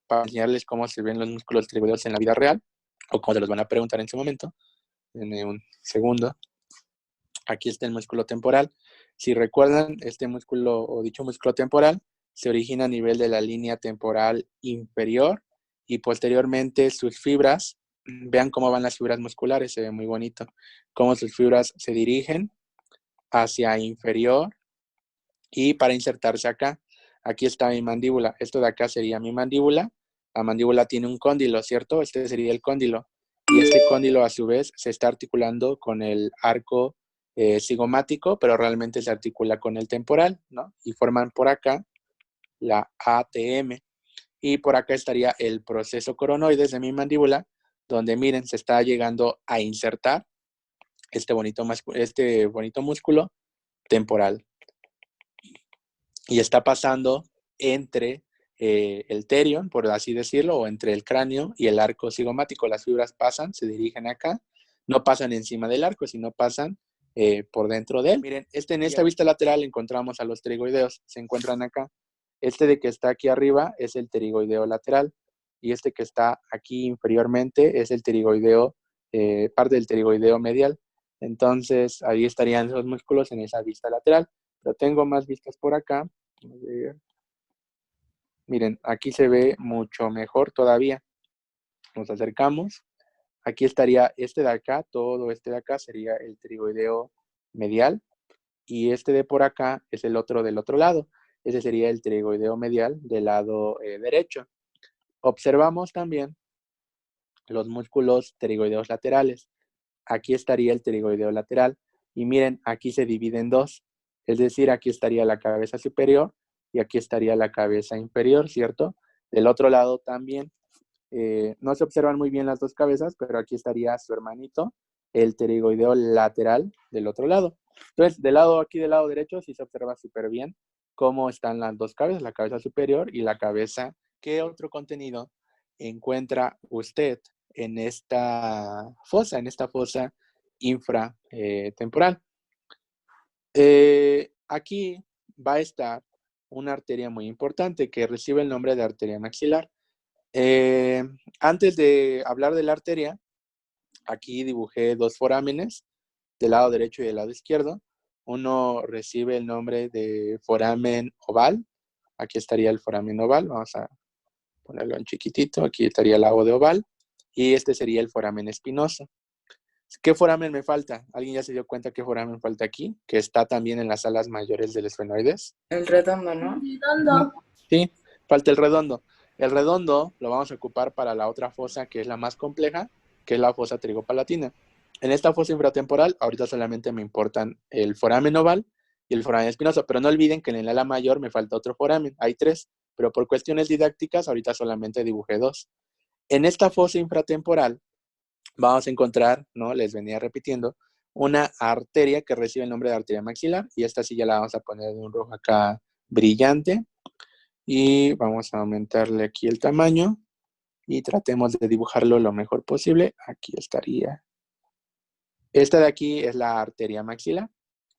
A: para enseñarles cómo se ven los músculos pterigoideos en la vida real, o cómo se los van a preguntar en su momento, en un segundo. Aquí está el músculo temporal. Si recuerdan, este músculo o dicho músculo temporal se origina a nivel de la línea temporal inferior y posteriormente sus fibras, vean cómo van las fibras musculares, se ve muy bonito, cómo sus fibras se dirigen hacia inferior y para insertarse acá. Aquí está mi mandíbula. Esto de acá sería mi mandíbula. La mandíbula tiene un cóndilo, ¿cierto? Este sería el cóndilo. Y este cóndilo a su vez se está articulando con el arco cigomático, pero realmente se articula con el temporal, ¿no? Y forman por acá la ATM. Y por acá estaría el proceso coronoides de mi mandíbula, donde miren, se está llegando a insertar este bonito músculo temporal. Y está pasando entre el terion, por así decirlo, o entre el cráneo y el arco cigomático. Las fibras pasan, se dirigen acá, no pasan encima del arco, sino pasan por dentro de él. Miren, en esta vista lateral encontramos a los pterigoideos, se encuentran acá. Este de que está aquí arriba es el pterigoideo lateral, y este que está aquí inferiormente es el pterigoideo, parte del pterigoideo medial. Entonces, ahí estarían los músculos en esa vista lateral. Pero tengo más vistas por acá. Miren, aquí se ve mucho mejor todavía. Nos acercamos. Aquí estaría este de acá, todo este de acá sería el pterigoideo medial. Y este de por acá es el otro del otro lado. Ese sería el pterigoideo medial del lado derecho. Observamos también los músculos pterigoideos laterales. Aquí estaría el pterigoideo lateral. Y miren, aquí se divide en dos. Es decir, aquí estaría la cabeza superior y aquí estaría la cabeza inferior, ¿cierto? Del otro lado también. No se observan muy bien las dos cabezas, pero aquí estaría su hermanito, el pterigoideo lateral del otro lado. Entonces, del lado derecho sí se observa súper bien cómo están las dos cabezas, la cabeza superior y la cabeza. ¿Qué otro contenido encuentra usted en esta fosa infratemporal? Aquí va a estar una arteria muy importante que recibe el nombre de arteria maxilar. Antes de hablar de la arteria, aquí dibujé dos forámenes del lado derecho y del lado izquierdo. Uno recibe el nombre de foramen oval. Aquí estaría el foramen oval. Vamos a ponerlo en chiquitito. Aquí estaría el lado de oval. Y este sería el foramen espinoso. ¿Qué foramen me falta? ¿Alguien ya se dio cuenta qué foramen falta aquí? Que está también en las alas mayores del esfenoides.
D: El redondo, ¿no?
C: Redondo.
A: Sí, falta el redondo. El redondo lo vamos a ocupar para la otra fosa que es la más compleja, que es la fosa trigopalatina. En esta fosa infratemporal, ahorita solamente me importan el foramen oval y el foramen espinoso, pero no olviden que en el ala mayor me falta otro foramen. Hay 3, pero por cuestiones didácticas ahorita solamente dibujé 2. En esta fosa infratemporal vamos a encontrar, ¿no? Les venía repitiendo, una arteria que recibe el nombre de arteria maxilar, y esta sí ya la vamos a poner de un rojo acá brillante, y vamos a aumentarle aquí el tamaño, y tratemos de dibujarlo lo mejor posible. Aquí estaría. Esta de aquí es la arteria maxilar,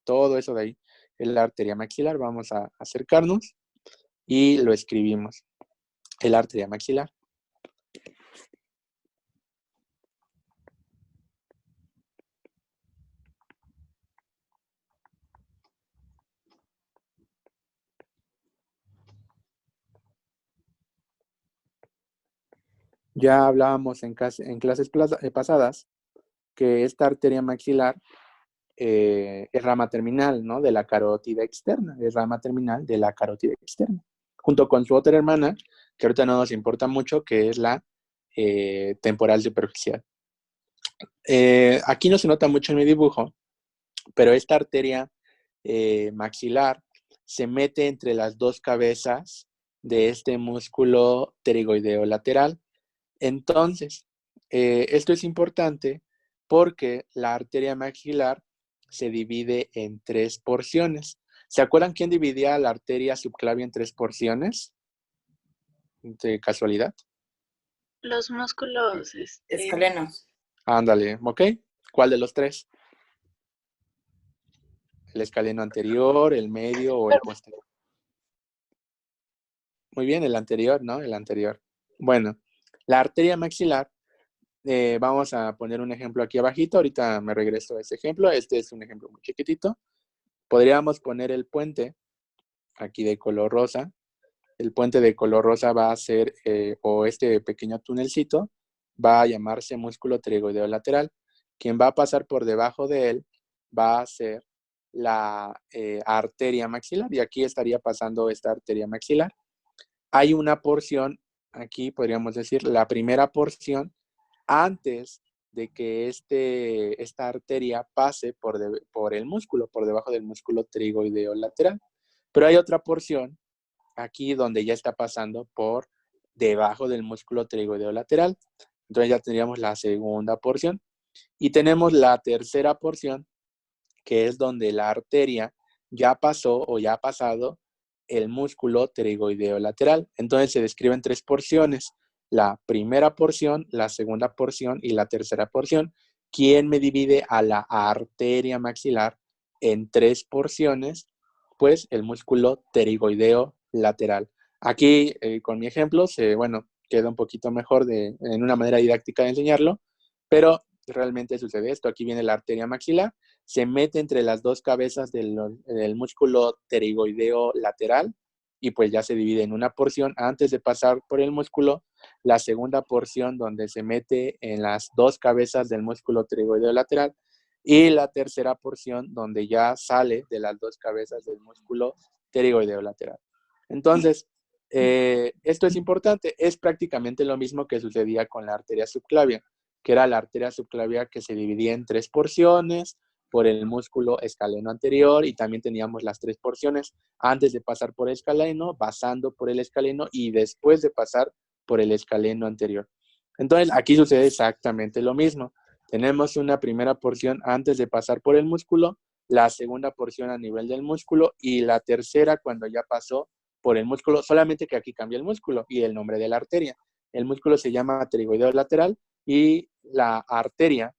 A: todo eso de ahí es la arteria maxilar. Vamos a acercarnos, y lo escribimos, el arteria maxilar. Ya hablábamos en clases pasadas que esta arteria maxilar es rama terminal, ¿no? De la carótida externa, es rama terminal de la carótida externa, junto con su otra hermana, que ahorita no nos importa mucho, que es la temporal superficial. Aquí no se nota mucho en mi dibujo, pero esta arteria maxilar se mete entre las dos cabezas de este músculo pterigoideo lateral. Entonces, esto es importante porque la arteria maxilar se divide en 3 porciones. ¿Se acuerdan quién dividía la arteria subclavia en 3 porciones? ¿De casualidad?
E: Los músculos,
D: Escalenos.
A: Ándale, ¿ok? ¿Cuál de los 3? ¿El escaleno anterior, el medio o el posterior? Muy bien, el anterior, ¿no? El anterior. Bueno, la arteria maxilar, vamos a poner un ejemplo aquí abajito. Ahorita me regreso a ese ejemplo. Este es un ejemplo muy chiquitito. Podríamos poner el puente aquí de color rosa. El puente de color rosa va a ser, o este pequeño tunelcito, va a llamarse músculo pterigoideo lateral. Quien va a pasar por debajo de él va a ser la arteria maxilar, y aquí estaría pasando esta arteria maxilar. Hay una porción, aquí podríamos decir, la primera porción, antes de que esta arteria pase por el músculo, por debajo del músculo pterigoideo lateral. Pero hay otra porción aquí donde ya está pasando por debajo del músculo pterigoideo lateral. Entonces ya tendríamos la segunda porción. Y tenemos la tercera porción, que es donde la arteria ya pasó o ya ha pasado el músculo pterigoideo lateral. Entonces se describen 3 porciones: la primera porción, la segunda porción y la tercera porción. ¿Quién me divide a la arteria maxilar en 3 porciones? Pues el músculo pterigoideo lateral. Aquí con mi ejemplo, bueno, queda un poquito mejor en una manera didáctica de enseñarlo, pero realmente sucede esto. Aquí viene la arteria maxilar, se mete entre las dos cabezas del músculo pterigoideo lateral, y pues ya se divide en una porción antes de pasar por el músculo, la segunda porción donde se mete en las dos cabezas del músculo pterigoideo lateral, y la tercera porción donde ya sale de las dos cabezas del músculo pterigoideo lateral. Entonces, esto es importante. Es prácticamente lo mismo que sucedía con la arteria subclavia, que era la arteria subclavia que se dividía en 3 porciones por el músculo escaleno anterior, y también teníamos las 3 porciones antes de pasar por el escaleno, pasando por el escaleno y después de pasar por el escaleno anterior. Entonces, aquí sucede exactamente lo mismo. Tenemos una primera porción antes de pasar por el músculo, la segunda porción a nivel del músculo y la tercera cuando ya pasó por el músculo, solamente que aquí cambia el músculo y el nombre de la arteria. El músculo se llama pterigoideo lateral y la arteria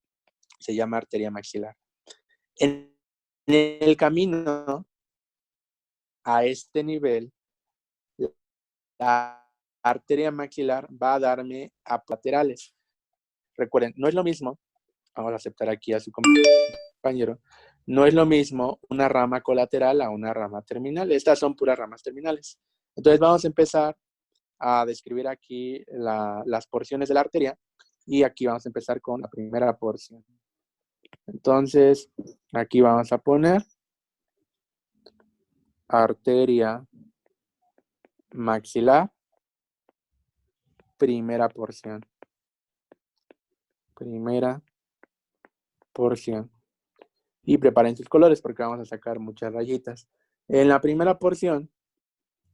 A: se llama arteria maxilar. En el camino a este nivel, la arteria maxilar va a darme a laterales. Recuerden, no es lo mismo, vamos a aceptar aquí a su compañero, compañero, no es lo mismo una rama colateral a una rama terminal. Estas son puras ramas terminales. Entonces vamos a empezar a describir aquí las porciones de la arteria y aquí vamos a empezar con la primera porción. Entonces, aquí vamos a poner arteria maxilar, primera porción. Primera porción. Y preparen sus colores porque vamos a sacar muchas rayitas. En la primera porción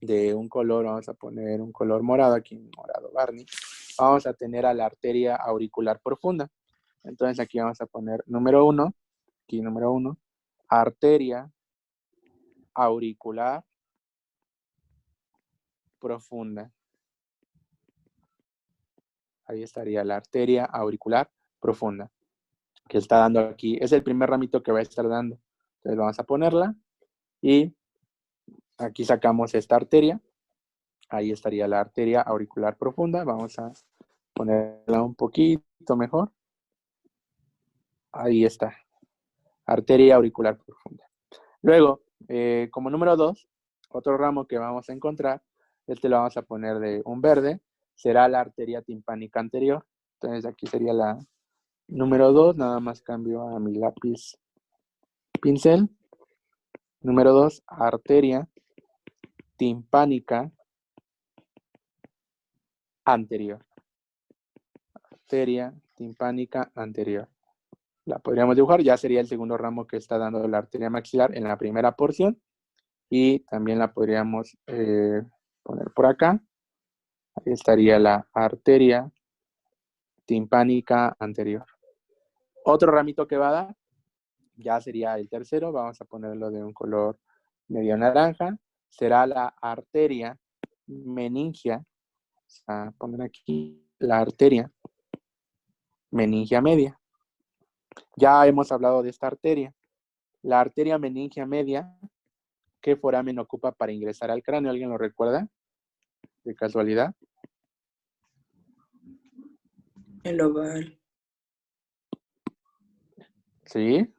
A: de un color, vamos a poner un color morado, aquí morado Barney, vamos a tener a la arteria auricular profunda. Entonces aquí vamos a poner número 1, aquí número 1, arteria auricular profunda. Ahí estaría la arteria auricular profunda, que está dando aquí. Es el primer ramito que va a estar dando. Entonces vamos a ponerla y aquí sacamos esta arteria. Ahí estaría la arteria auricular profunda. Vamos a ponerla un poquito mejor. Ahí está. Arteria auricular profunda. Luego, como número 2, otro ramo que vamos a encontrar, este lo vamos a poner de un verde, será la arteria timpánica anterior. Entonces aquí sería la número 2, nada más cambio a mi lápiz pincel. Número 2, arteria timpánica anterior. Arteria timpánica anterior. La podríamos dibujar, ya sería el segundo ramo que está dando la arteria maxilar en la primera porción. Y también la podríamos poner por acá. Ahí estaría la arteria timpánica anterior. Otro ramito que va a dar, ya sería el tercero, vamos a ponerlo de un color medio naranja, será la arteria meningia. Vamos a poner aquí la arteria meningia media. Ya hemos hablado de esta arteria. La arteria meningia media, ¿qué foramen ocupa para ingresar al cráneo? ¿Alguien lo recuerda? De casualidad.
D: El oval.
A: Sí.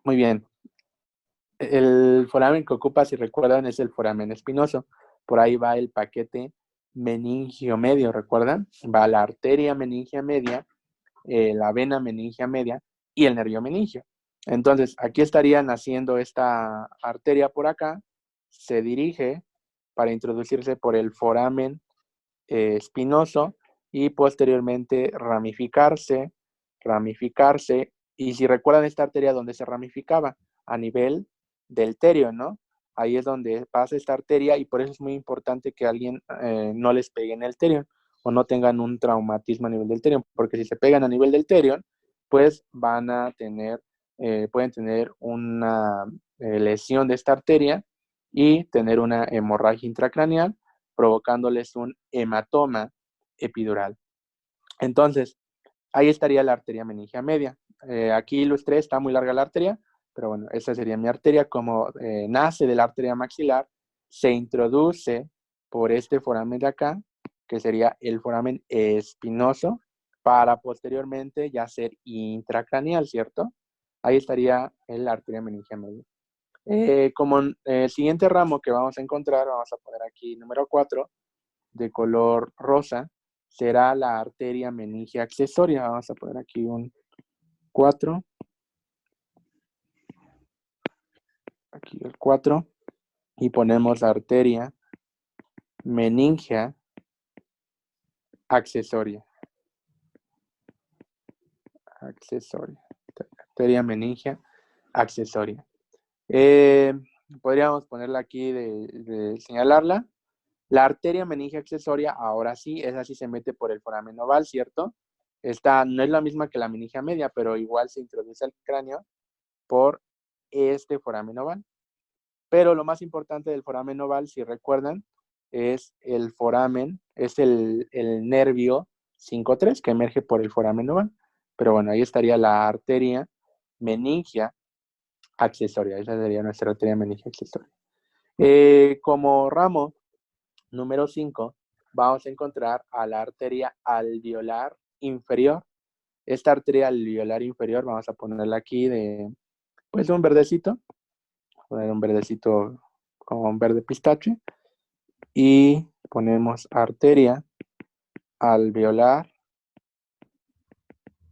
A: Muy bien. El foramen que ocupa, si recuerdan, es el foramen espinoso. Por ahí va el paquete meningio medio, ¿recuerdan? Va la arteria meningia media, la vena meningia media y el nervio meningio. Entonces, aquí estaría naciendo esta arteria por acá, se dirige para introducirse por el foramen espinoso y posteriormente ramificarse, y si recuerdan esta arteria donde se ramificaba a nivel del terio, ¿no? Ahí es donde pasa esta arteria y por eso es muy importante que alguien no les pegue en el terion o no tengan un traumatismo a nivel del terion, porque si se pegan a nivel del terion, pues van a tener, pueden tener una lesión de esta arteria y tener una hemorragia intracraneal, provocándoles un hematoma epidural. Entonces, ahí estaría la arteria meningia media. Aquí ilustré, está muy larga la arteria, pero bueno, esa sería mi arteria. Como nace de la arteria maxilar, se introduce por este foramen de acá, que sería el foramen espinoso, para posteriormente ya ser intracraneal, ¿cierto? Ahí estaría la arteria meningia media. Como el siguiente ramo que vamos a encontrar, vamos a poner aquí número 4, de color rosa, será la arteria meningia accesoria. Vamos a poner aquí un 4. Aquí el 4. Y ponemos arteria meningia accesoria. Accesoria. Arteria meningia accesoria. Podríamos ponerla aquí de señalarla. La arteria meningia accesoria, ahora sí, esa sí se mete por el foramen oval, ¿cierto? Esta no es la misma que la meningia media, pero igual se introduce al cráneo por este foramen oval. Pero lo más importante del foramen oval, si recuerdan, es el foramen, es el nervio 5-3 que emerge por el foramen oval. Pero bueno, ahí estaría la arteria meningia accesoria. Esa sería nuestra arteria meningia accesoria. Como ramo número 5, vamos a encontrar a la arteria alveolar inferior. Esta arteria alveolar inferior, vamos a ponerla aquí de, pues, un verdecito. Poner un verdecito como un verde pistache. Y ponemos arteria alveolar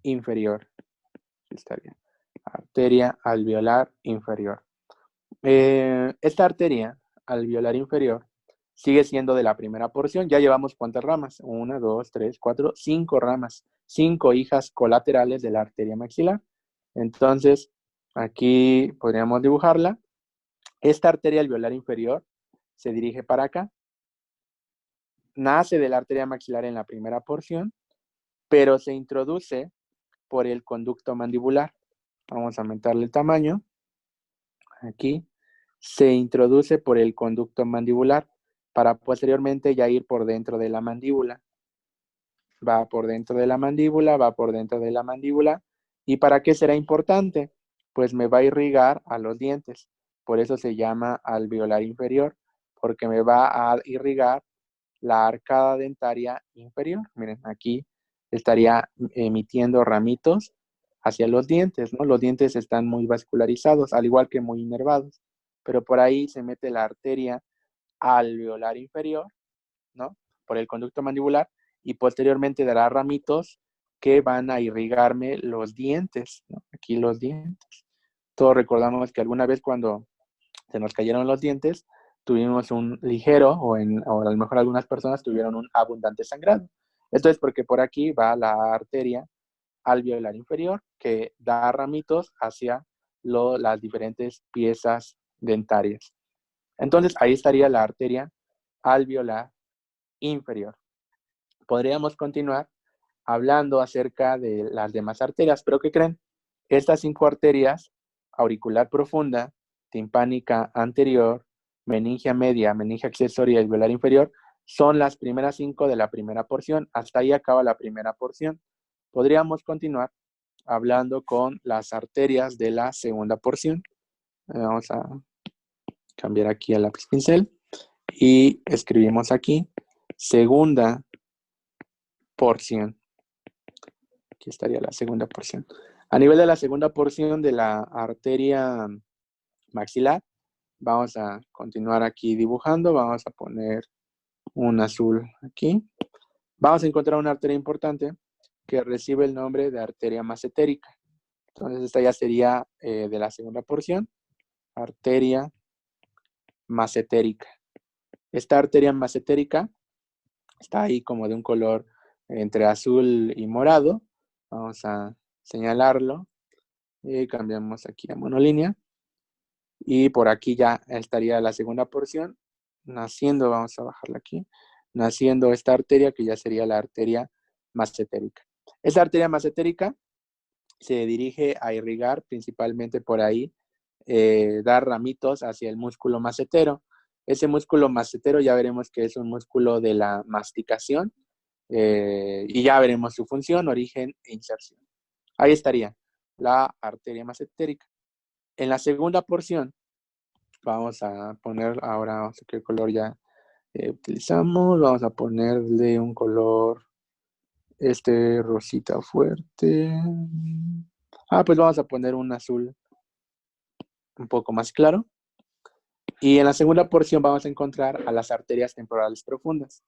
A: inferior. Aquí estaría. Arteria alveolar inferior. Esta arteria alveolar inferior sigue siendo de la primera porción. Ya llevamos ¿cuántas ramas? 1, 2, 3, 4, 5 ramas. 5 hijas colaterales de la arteria maxilar. Entonces, aquí podríamos dibujarla. Esta arteria alveolar inferior se dirige para acá. Nace de la arteria maxilar en la primera porción, pero se introduce por el conducto mandibular. Vamos a aumentarle el tamaño. Aquí se introduce por el conducto mandibular para posteriormente ya ir por dentro de la mandíbula. Va por dentro de la mandíbula, va por dentro de la mandíbula. ¿Y para qué será importante? Pues me va a irrigar a los dientes. Por eso se llama alveolar inferior, porque me va a irrigar la arcada dentaria inferior. Miren, aquí estaría emitiendo ramitos hacia los dientes, ¿no? Los dientes están muy vascularizados, al igual que muy inervados, pero por ahí se mete la arteria alveolar inferior, ¿no? Por el conducto mandibular y posteriormente dará ramitos que van a irrigarme los dientes, ¿no? Aquí los dientes. Todos recordamos que alguna vez cuando se nos cayeron los dientes, tuvimos un ligero, o a lo mejor algunas personas tuvieron un abundante sangrado. Esto es porque por aquí va la arteria alveolar inferior, que da ramitos hacia las diferentes piezas dentarias. Entonces, ahí estaría la arteria alveolar inferior. Podríamos continuar hablando acerca de las demás arterias, pero ¿qué creen? Estas 5 arterias, auricular profunda, timpánica anterior, meningia media, meningia accesoria y alveolar inferior, son las primeras 5 de la primera porción. Hasta ahí acaba la primera porción. Podríamos continuar hablando con las arterias de la segunda porción. Vamos a cambiar aquí el lápiz pincel y escribimos aquí segunda porción. Aquí estaría la segunda porción. A nivel de la segunda porción de la arteria maxilar, vamos a continuar aquí dibujando. Vamos a poner un azul aquí. Vamos a encontrar una arteria importante que recibe el nombre de arteria masentérica. Entonces, esta ya sería de la segunda porción, arteria masentérica. Esta arteria masentérica está ahí como de un color entre azul y morado. Vamos a señalarlo y cambiamos aquí a monolínea. Y por aquí ya estaría la segunda porción naciendo, vamos a bajarla aquí, naciendo esta arteria que ya sería la arteria masentérica. Esta arteria masentérica se dirige a irrigar principalmente por ahí, dar ramitos hacia el músculo macetero. Ese músculo macetero ya veremos que es un músculo de la masticación y ya veremos su función, origen e inserción. Ahí estaría la arteria masentérica. En la segunda porción vamos a poner ahora, no sé qué color ya utilizamos, vamos a ponerle un color rosita fuerte. Pues vamos a poner un azul un poco más claro. Y en la segunda porción vamos a encontrar a las arterias temporales profundas.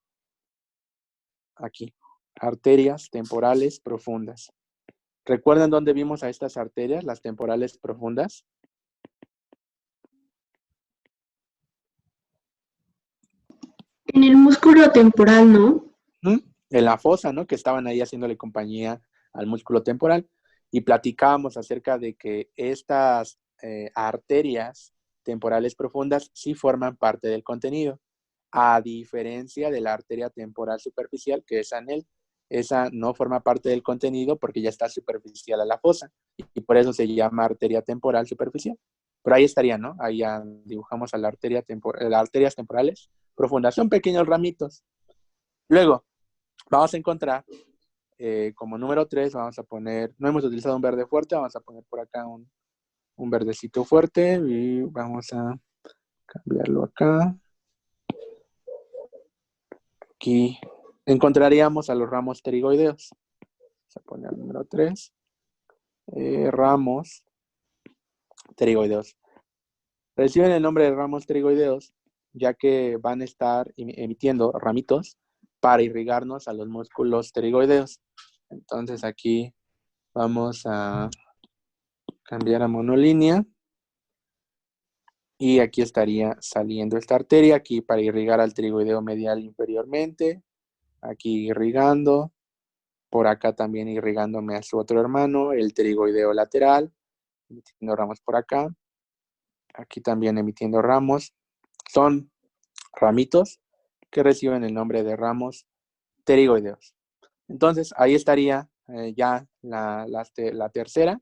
A: Aquí, arterias temporales profundas. ¿Recuerdan dónde vimos a estas arterias, las temporales profundas?
F: En el músculo temporal, ¿no?
A: En la fosa, ¿no? Que estaban ahí haciéndole compañía al músculo temporal. Y platicábamos acerca de que estas arterias temporales profundas sí forman parte del contenido, a diferencia de la arteria temporal superficial, que es anel. Esa no forma parte del contenido porque ya está superficial a la fosa, y por eso se llama arteria temporal superficial. Pero ahí estaría, ¿no? Ahí ya dibujamos a la las arterias temporales profundas. Son pequeños ramitos. Luego, vamos a encontrar como número 3, vamos a poner, no hemos utilizado un verde fuerte, vamos a poner por acá un verdecito fuerte y vamos a cambiarlo acá. Aquí encontraríamos a los ramos pterigoideos. Vamos a poner el número 3. Ramos pterigoideos. Reciben el nombre de ramos pterigoideos ya que van a estar emitiendo ramitos para irrigarnos a los músculos pterigoideos. Entonces aquí vamos a cambiar a monolínea. Y aquí estaría saliendo esta arteria, aquí para irrigar al pterigoideo medial inferiormente. Aquí irrigando. Por acá también irrigándome a su otro hermano, el pterigoideo lateral. Emitiendo ramos por acá. Aquí también emitiendo ramos. Son ramitos que reciben el nombre de ramos pterigoideos. Entonces, ahí estaría ya la tercera.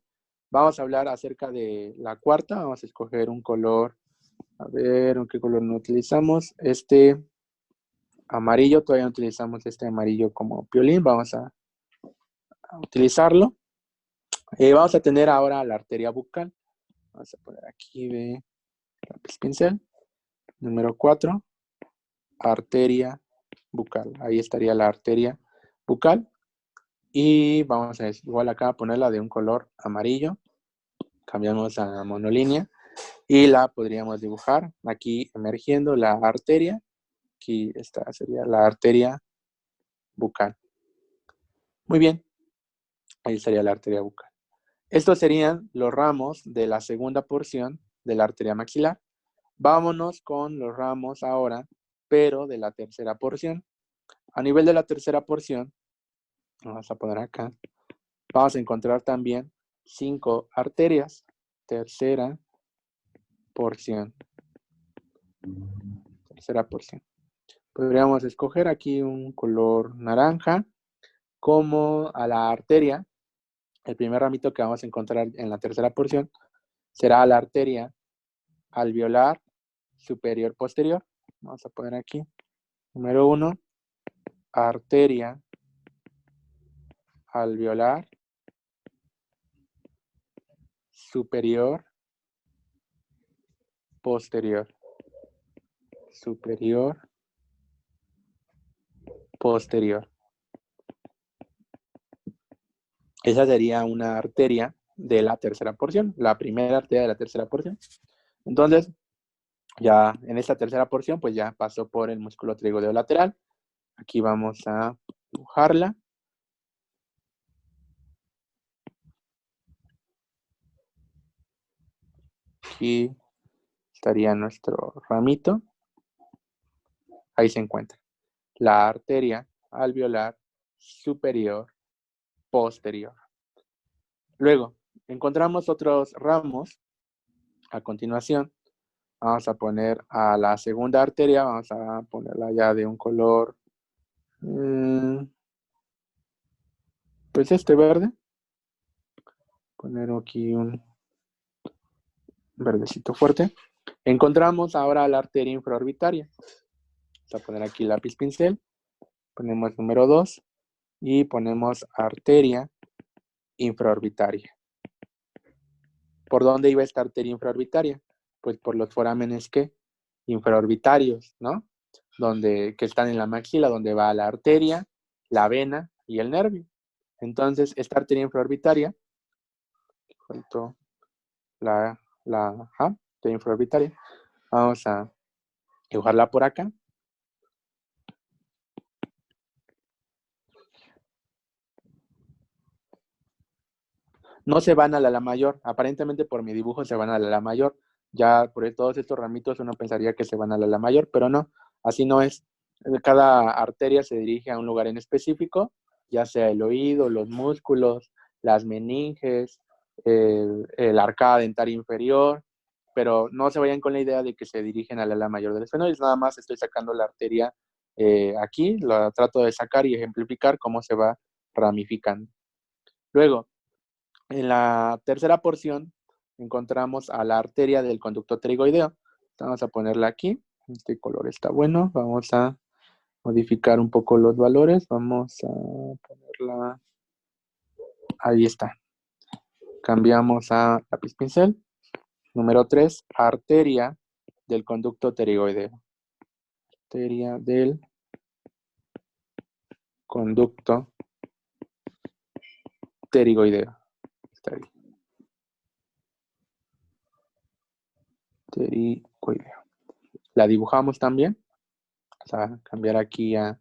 A: Vamos a hablar acerca de la cuarta. Vamos a escoger un color. A ver, ¿qué color no utilizamos? Este amarillo. Todavía no utilizamos este amarillo como piolín. Vamos a utilizarlo. Vamos a tener ahora la arteria bucal. Vamos a poner aquí de lápiz pincel. Número 4. Arteria bucal. Ahí estaría la arteria bucal. Y vamos a igual acá ponerla de un color amarillo. Cambiamos a monolínea. Y la podríamos dibujar aquí emergiendo la arteria. Aquí esta sería la arteria bucal. Muy bien. Ahí estaría la arteria bucal. Estos serían los ramos de la segunda porción de la arteria maxilar. Vámonos con los ramos ahora, pero de la tercera porción. A nivel de la tercera porción, vamos a poner acá, vamos a encontrar también 5 arterias. Tercera porción. Tercera porción. Podríamos escoger aquí un color naranja como a la arteria. El primer ramito que vamos a encontrar en la tercera porción será la arteria alveolar superior posterior. Vamos a poner aquí. Número 1, arteria alveolar superior posterior. Superior posterior. Esa sería una arteria de la tercera porción, la primera arteria de la tercera porción. Entonces, ya en esta tercera porción, pues ya pasó por el músculo pterigoideo lateral. Aquí vamos a dibujarla. Aquí estaría nuestro ramito. Ahí se encuentra la arteria alveolar superior posterior. Luego, encontramos otros ramos. A continuación, vamos a poner a la segunda arteria, vamos a ponerla ya de un color, pues este verde. Poner aquí un verdecito fuerte. Encontramos ahora la arteria infraorbitaria. Vamos a poner aquí lápiz pincel. Ponemos número 2 y ponemos arteria infraorbitaria. ¿Por dónde iba esta arteria infraorbitaria? Pues por los forámenes ¿qué? Infraorbitarios, ¿no? Que están en la maxila, donde va la arteria, la vena y el nervio. Entonces, esta arteria infraorbitaria, faltó la arteria infraorbitaria, vamos a dibujarla por acá. No se van a la ala mayor. Aparentemente por mi dibujo se van a la ala mayor. Ya por todos estos ramitos uno pensaría que se van a la ala mayor, pero no. Así no es. Cada arteria se dirige a un lugar en específico, ya sea el oído, los músculos, las meninges, el arcada dentaria inferior, pero no se vayan con la idea de que se dirigen a la ala mayor del esfenoides. Nada más estoy sacando la arteria aquí, la trato de sacar y ejemplificar cómo se va ramificando. Luego, en la tercera porción encontramos a la arteria del conducto pterigoideo. Vamos a ponerla aquí. Este color está bueno. Vamos a modificar un poco los valores. Vamos a ponerla. Ahí está. Cambiamos a lápiz pincel. Número 3, arteria del conducto pterigoideo. Arteria del conducto pterigoideo. Está ahí. Pterigoideo. La dibujamos también. Vamos a cambiar aquí a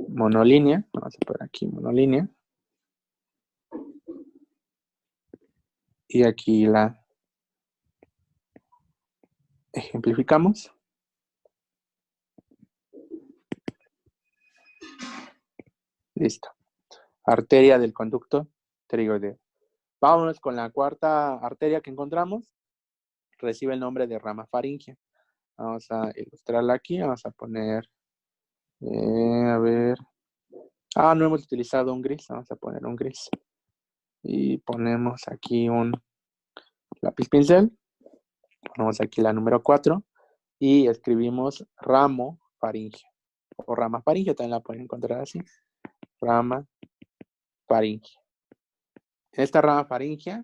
A: monolínea. Vamos a poner aquí monolínea. Y aquí la ejemplificamos. Listo. Arteria del conducto pterigoideo. Vámonos con la cuarta arteria que encontramos. Recibe el nombre de rama faríngea. Vamos a ilustrarla aquí. Vamos a poner, a ver. No hemos utilizado un gris. Vamos a poner un gris. Y ponemos aquí un lápiz pincel. Ponemos aquí la número 4. Y escribimos ramo faríngea. O rama faríngea, también la pueden encontrar así. Rama faríngea. Esta rama faríngea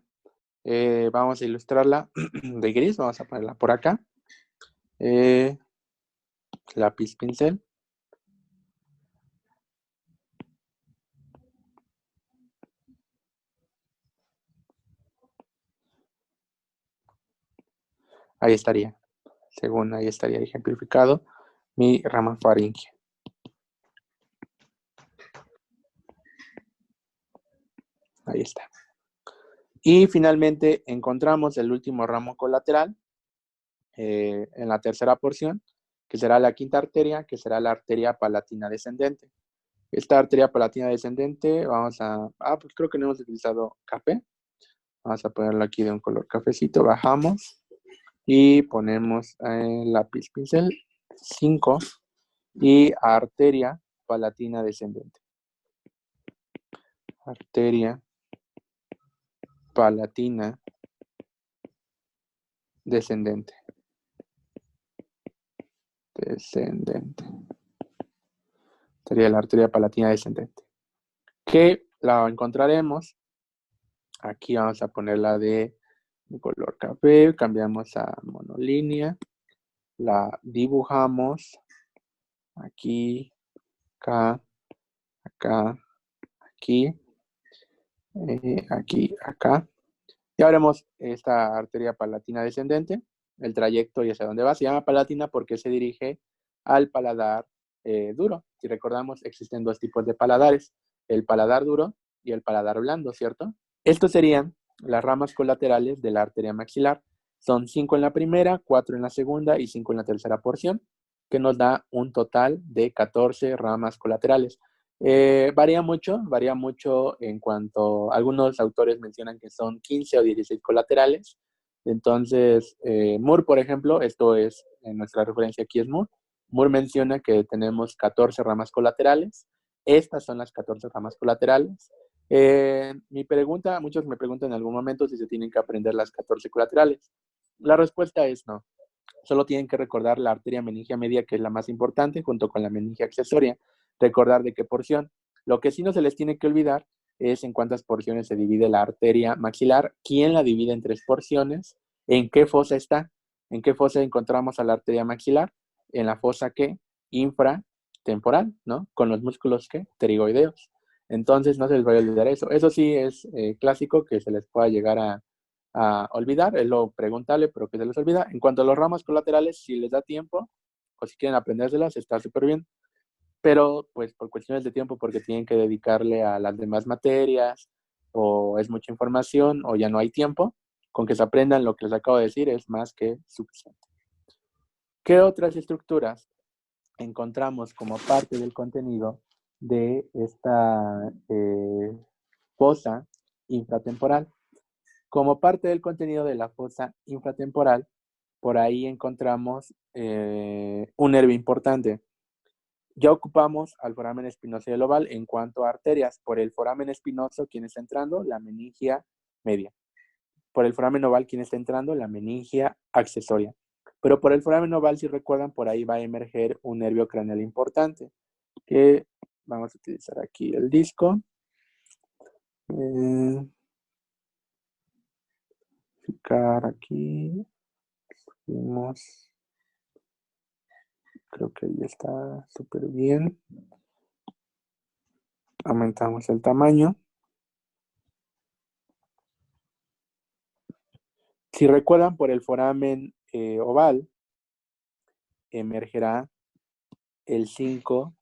A: vamos a ilustrarla de gris. Vamos a ponerla por acá. Lápiz pincel. Ahí estaría. Según ahí estaría ejemplificado mi rama faríngea. Ahí está. Y finalmente encontramos el último ramo colateral en la tercera porción, que será la quinta arteria, que será la arteria palatina descendente. Esta arteria palatina descendente, vamos a... pues creo que no hemos utilizado café. Vamos a ponerlo aquí de un color cafecito. Bajamos y ponemos lápiz pincel 5 y arteria palatina descendente. Arteria palatina descendente. Sería la arteria palatina descendente. Que la encontraremos. Aquí vamos a ponerla de un color café. Cambiamos a monolínea. La dibujamos. Aquí, acá, acá, aquí, aquí, acá. Ya veremos esta arteria palatina descendente, el trayecto y hacia dónde va. Se llama palatina porque se dirige al paladar duro. Si recordamos, existen dos tipos de paladares, el paladar duro y el paladar blando, ¿cierto? Estos serían las ramas colaterales de la arteria maxilar. Son 5 en la primera, 4 en la segunda y 5 en la tercera porción, que nos da un total de 14 ramas colaterales. Varía mucho en cuanto algunos autores mencionan que son 15 o 16 colaterales. Entonces, Moore, por ejemplo, esto es, en nuestra referencia aquí es Moore. Moore menciona que tenemos 14 ramas colaterales. Estas son las 14 ramas colaterales. Muchos me preguntan en algún momento si se tienen que aprender las 14 colaterales. La respuesta es no. Solo tienen que recordar la arteria meningia media, que es la más importante, junto con la meningia accesoria. Recordar de qué porción. Lo que sí no se les tiene que olvidar es en cuántas porciones se divide la arteria maxilar, quién la divide en 3 porciones, en qué fosa está, en qué fosa encontramos a la arteria maxilar, en la fosa que infratemporal, ¿no? Con los músculos que pterigoideos. Entonces no se les vaya a olvidar eso. Eso sí es clásico que se les pueda llegar a olvidar, es lo preguntable, pero que se les olvida. En cuanto a los ramas colaterales, si les da tiempo o si quieren aprendérselas, está súper bien. Pero pues por cuestiones de tiempo, porque tienen que dedicarle a las demás materias o es mucha información o ya no hay tiempo, con que se aprendan lo que les acabo de decir es más que suficiente. ¿Qué otras estructuras encontramos como parte del contenido de esta fosa infratemporal? Como parte del contenido de la fosa infratemporal, por ahí encontramos un nervio importante. Ya ocupamos al foramen espinoso y el oval en cuanto a arterias. Por el foramen espinoso, ¿quién está entrando? La meningia media. Por el foramen oval, ¿quién está entrando? La meningia accesoria. Pero por el foramen oval, si recuerdan, por ahí va a emerger un nervio craneal importante, que vamos a utilizar aquí el disco. Fijar aquí. Vimos. Creo que ahí está súper bien. Aumentamos el tamaño. Si recuerdan, por el foramen oval, emergerá el 5,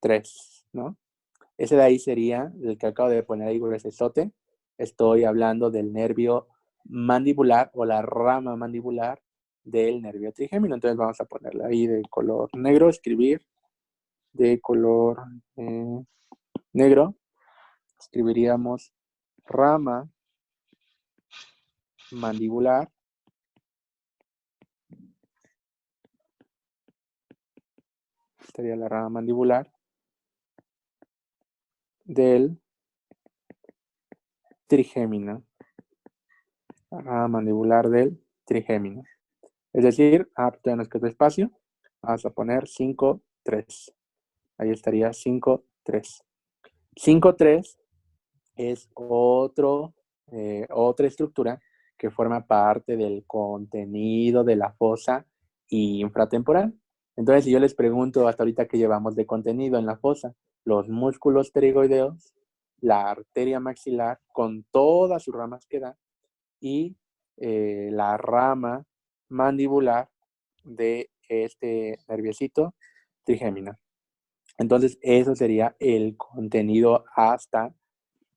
A: 3, ¿no? Ese de ahí sería el que acabo de poner ahí gruesote. Estoy hablando del nervio mandibular o la rama mandibular del nervio trigémino. Entonces vamos a ponerle ahí de color negro, escribir de color negro. Escribiríamos rama mandibular estaría la rama mandibular del trigémino. La rama mandibular del trigémino. Es decir, ya nos quedó espacio. Vamos a poner 5, 3. Ahí estaría 5, 3. 5, 3 es otra estructura que forma parte del contenido de la fosa infratemporal. Entonces, si yo les pregunto hasta ahorita qué llevamos de contenido en la fosa, los músculos pterigoideos, la arteria maxilar con todas sus ramas que da y la rama mandibular de este nerviosito trigémino. Entonces, eso sería el contenido hasta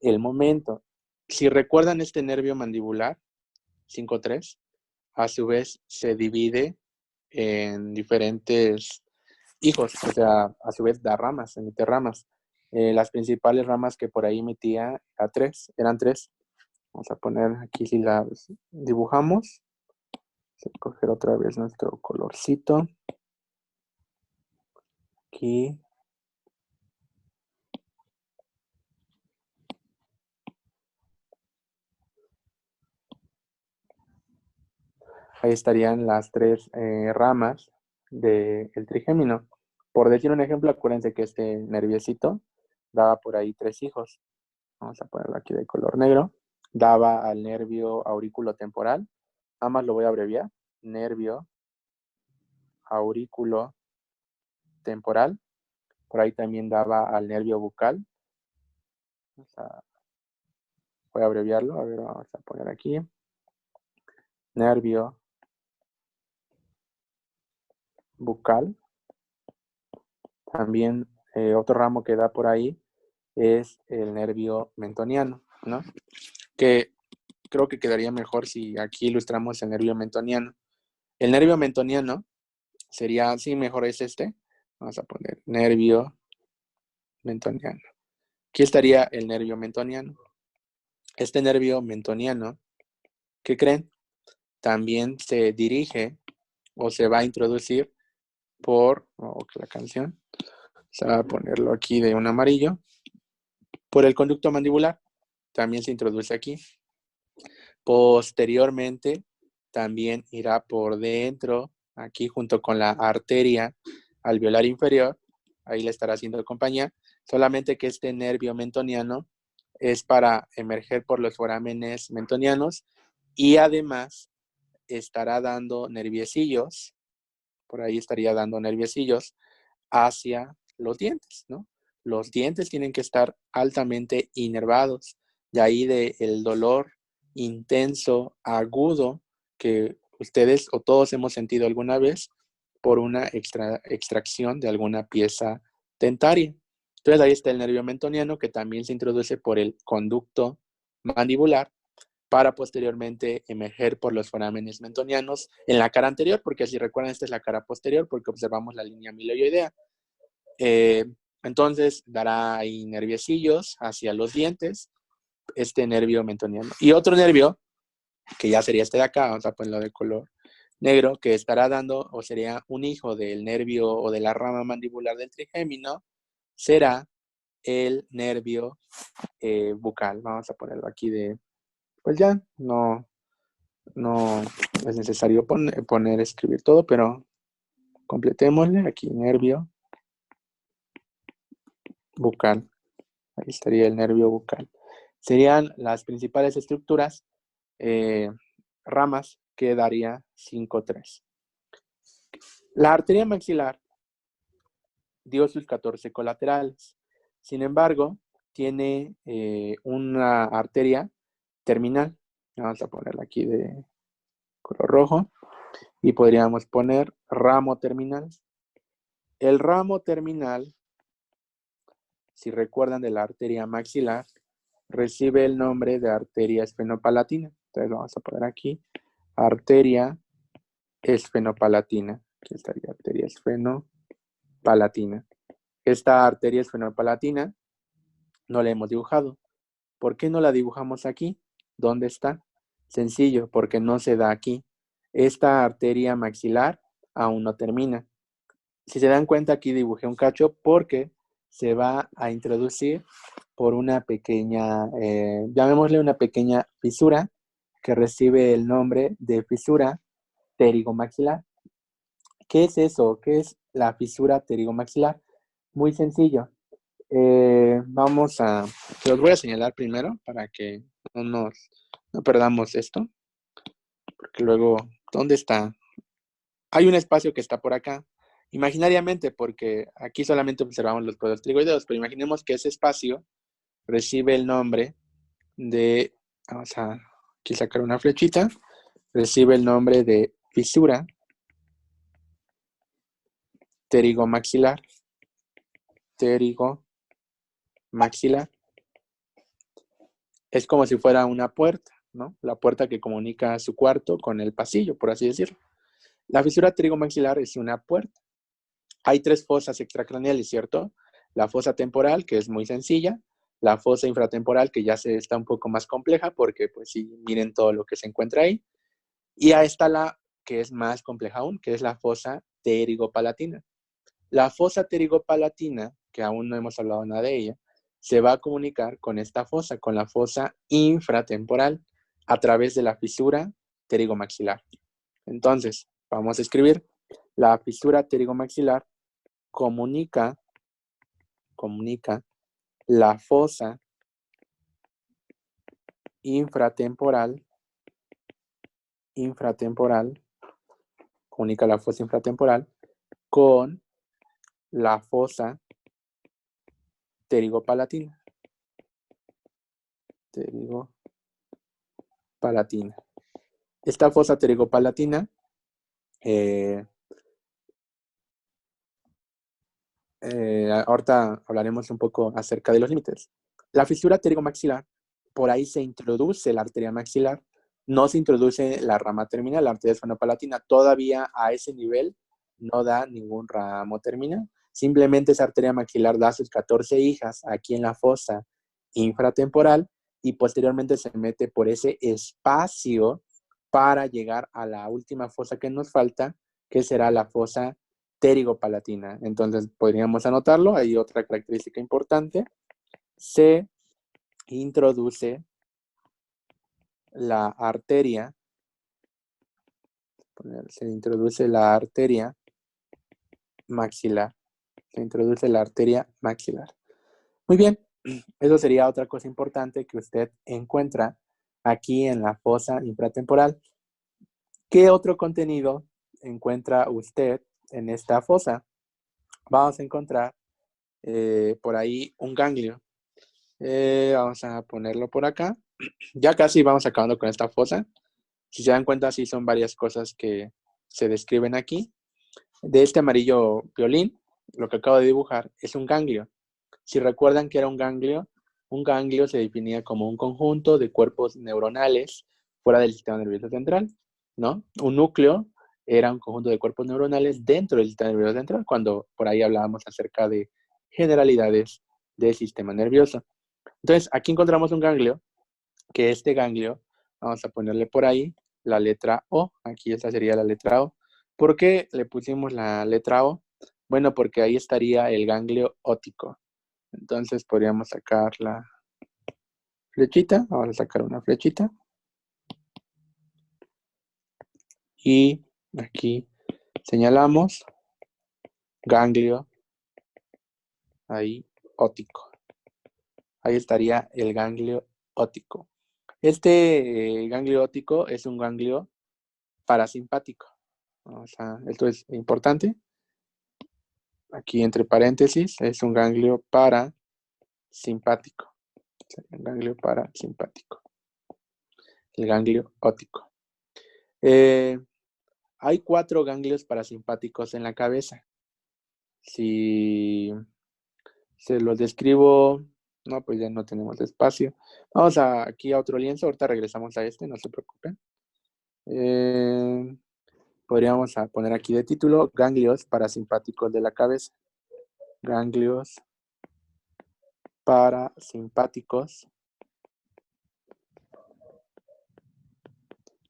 A: el momento. Si recuerdan este nervio mandibular, 5-3, a su vez se divide en diferentes hijos, o sea, a su vez da ramas, emite ramas. Las principales ramas que por ahí emitía eran tres. Vamos a poner aquí, si las dibujamos, vamos a coger otra vez nuestro colorcito. Aquí. Ahí estarían las tres ramas del trigémino. Por decir un ejemplo, acuérdense que este nerviosito daba por ahí 3 hijos. Vamos a ponerlo aquí de color negro. Daba al nervio auriculotemporal. Nada más lo voy a abreviar. Nervio auriculotemporal. Por ahí también daba al nervio bucal. Voy a abreviarlo. A ver, vamos a poner aquí. Nervio bucal. También otro ramo que da por ahí es el nervio mentoniano, ¿no? Que creo que quedaría mejor si aquí ilustramos el nervio mentoniano. El nervio mentoniano sería, sí, mejor es este. Vamos a poner nervio mentoniano. Aquí estaría el nervio mentoniano. Este nervio mentoniano, ¿qué creen? También se dirige o se va a introducir por la canción. Se va a ponerlo aquí de un amarillo. Por el conducto mandibular. También se introduce aquí. Posteriormente, también irá por dentro, aquí junto con la arteria alveolar inferior. Ahí le estará haciendo compañía. Solamente que este nervio mentoniano es para emerger por los forámenes mentonianos y además estará dando nerviecillos. Por ahí estaría dando nerviecillos hacia los dientes, ¿no? Los dientes tienen que estar altamente inervados. De ahí el dolor intenso, agudo, que ustedes o todos hemos sentido alguna vez por una extracción de alguna pieza dentaria. Entonces ahí está el nervio mentoniano que también se introduce por el conducto mandibular para posteriormente emerger por los forámenes mentonianos en la cara anterior, porque si recuerdan, esta es la cara posterior, porque observamos la línea amiloidea. Entonces dará ahí nerviecillos hacia los dientes, este nervio mentoniano. Y otro nervio, que ya sería este de acá, vamos a ponerlo de color negro, que estará dando, o sería un hijo del nervio o de la rama mandibular del trigémino, será el nervio bucal. Vamos a ponerlo aquí de, pues ya, no es necesario escribir todo, pero completémosle aquí, nervio bucal. Ahí estaría el nervio bucal. Serían las principales estructuras, ramas, que daría 5-3. La arteria maxilar dio sus 14 colaterales. Sin embargo, tiene una arteria terminal. Vamos a ponerla aquí de color rojo. Y podríamos poner ramo terminal. El ramo terminal, si recuerdan de la arteria maxilar, recibe el nombre de arteria esfenopalatina. Entonces vamos a poner aquí arteria esfenopalatina. Aquí estaría arteria esfenopalatina. Esta arteria esfenopalatina no la hemos dibujado. ¿Por qué no la dibujamos aquí? ¿Dónde está? Sencillo, porque no se da aquí. Esta arteria maxilar aún no termina. Si se dan cuenta, aquí dibujé un cacho porque se va a introducir por una pequeña, llamémosle una pequeña fisura que recibe el nombre de fisura pterigomaxilar. ¿Qué es eso? ¿Qué es la fisura pterigomaxilar? Muy sencillo. Se los voy a señalar primero para que no perdamos esto. Porque luego, ¿dónde está? Hay un espacio que está por acá. Imaginariamente, porque aquí solamente observamos los poros trigoideos, pero imaginemos que ese espacio recibe el nombre de, vamos a aquí sacar una flechita, recibe el nombre de fisura pterigomaxilar. Pterigomaxilar. Es como si fuera una puerta, ¿no? La puerta que comunica su cuarto con el pasillo, por así decirlo. La fisura pterigomaxilar es una puerta. Hay 3 fosas extracraneales, ¿cierto? La fosa temporal, que es muy sencilla. La fosa infratemporal, que ya está un poco más compleja, porque pues sí, miren todo lo que se encuentra ahí. Y ahí está la que es más compleja aún, que es la fosa pterigopalatina. La fosa pterigopalatina, que aún no hemos hablado nada de ella, se va a comunicar con esta fosa, con la fosa infratemporal, a través de la fisura pterigomaxilar. Entonces, vamos a escribir. La fisura pterigomaxilar comunica la fosa infratemporal, comunica la fosa infratemporal con la fosa pterigopalatina. Esta fosa pterigopalatina ahorita hablaremos un poco acerca de los límites. La fisura pterigomaxilar, por ahí se introduce la arteria maxilar, no se introduce la rama terminal, la arteria esfenopalatina. Todavía a ese nivel no da ningún ramo terminal. Simplemente esa arteria maxilar da sus 14 hijas aquí en la fosa infratemporal y posteriormente se mete por ese espacio para llegar a la última fosa que nos falta, que será la fosa pterigopalatina. Entonces podríamos anotarlo. Hay otra característica importante. Se introduce la arteria maxilar. Muy bien. Eso sería otra cosa importante que usted encuentra aquí en la fosa infratemporal. ¿Qué otro contenido encuentra usted en esta fosa? Vamos a encontrar por ahí un ganglio. Vamos a ponerlo por acá. Ya casi vamos acabando con esta fosa. Si se dan cuenta, sí son varias cosas que se describen aquí. De este amarillo violín, lo que acabo de dibujar es un ganglio. Si recuerdan que era un ganglio se definía como un conjunto de cuerpos neuronales fuera del sistema nervioso central, ¿no? Un núcleo era un conjunto de cuerpos neuronales dentro del sistema nervioso central, cuando por ahí hablábamos acerca de generalidades del sistema nervioso. Entonces, aquí encontramos un ganglio, que este ganglio, vamos a ponerle por ahí la letra O. Aquí esta sería la letra O. ¿Por qué le pusimos la letra O? Bueno, porque ahí estaría el ganglio óptico. Entonces podríamos sacar la flechita. Vamos a sacar una flechita. Y aquí señalamos ganglio ahí óptico. Ahí estaría el ganglio óptico. Este ganglio óptico es un ganglio parasimpático. Esto es importante. Aquí entre paréntesis es un ganglio parasimpático. Sería un ganglio parasimpático. El ganglio óptico. Hay 4 ganglios parasimpáticos en la cabeza. Si se los describo, no, pues ya no tenemos espacio. Vamos aquí a otro lienzo, ahorita regresamos a este, no se preocupen. Podríamos poner aquí de título ganglios parasimpáticos de la cabeza. Ganglios parasimpáticos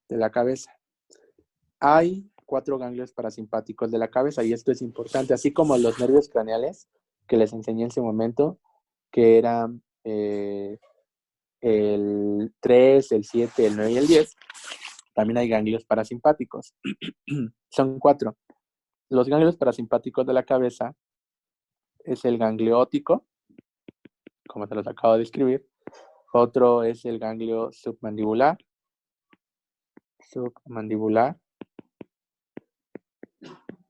A: de la cabeza. Hay 4 ganglios parasimpáticos de la cabeza y esto es importante, así como los nervios craneales que les enseñé en ese momento, que eran el 3, el 7, el 9 y el 10. También hay ganglios parasimpáticos. Son 4. Los ganglios parasimpáticos de la cabeza es el ganglio óptico, como se los acabo de describir. Otro es el ganglio submandibular.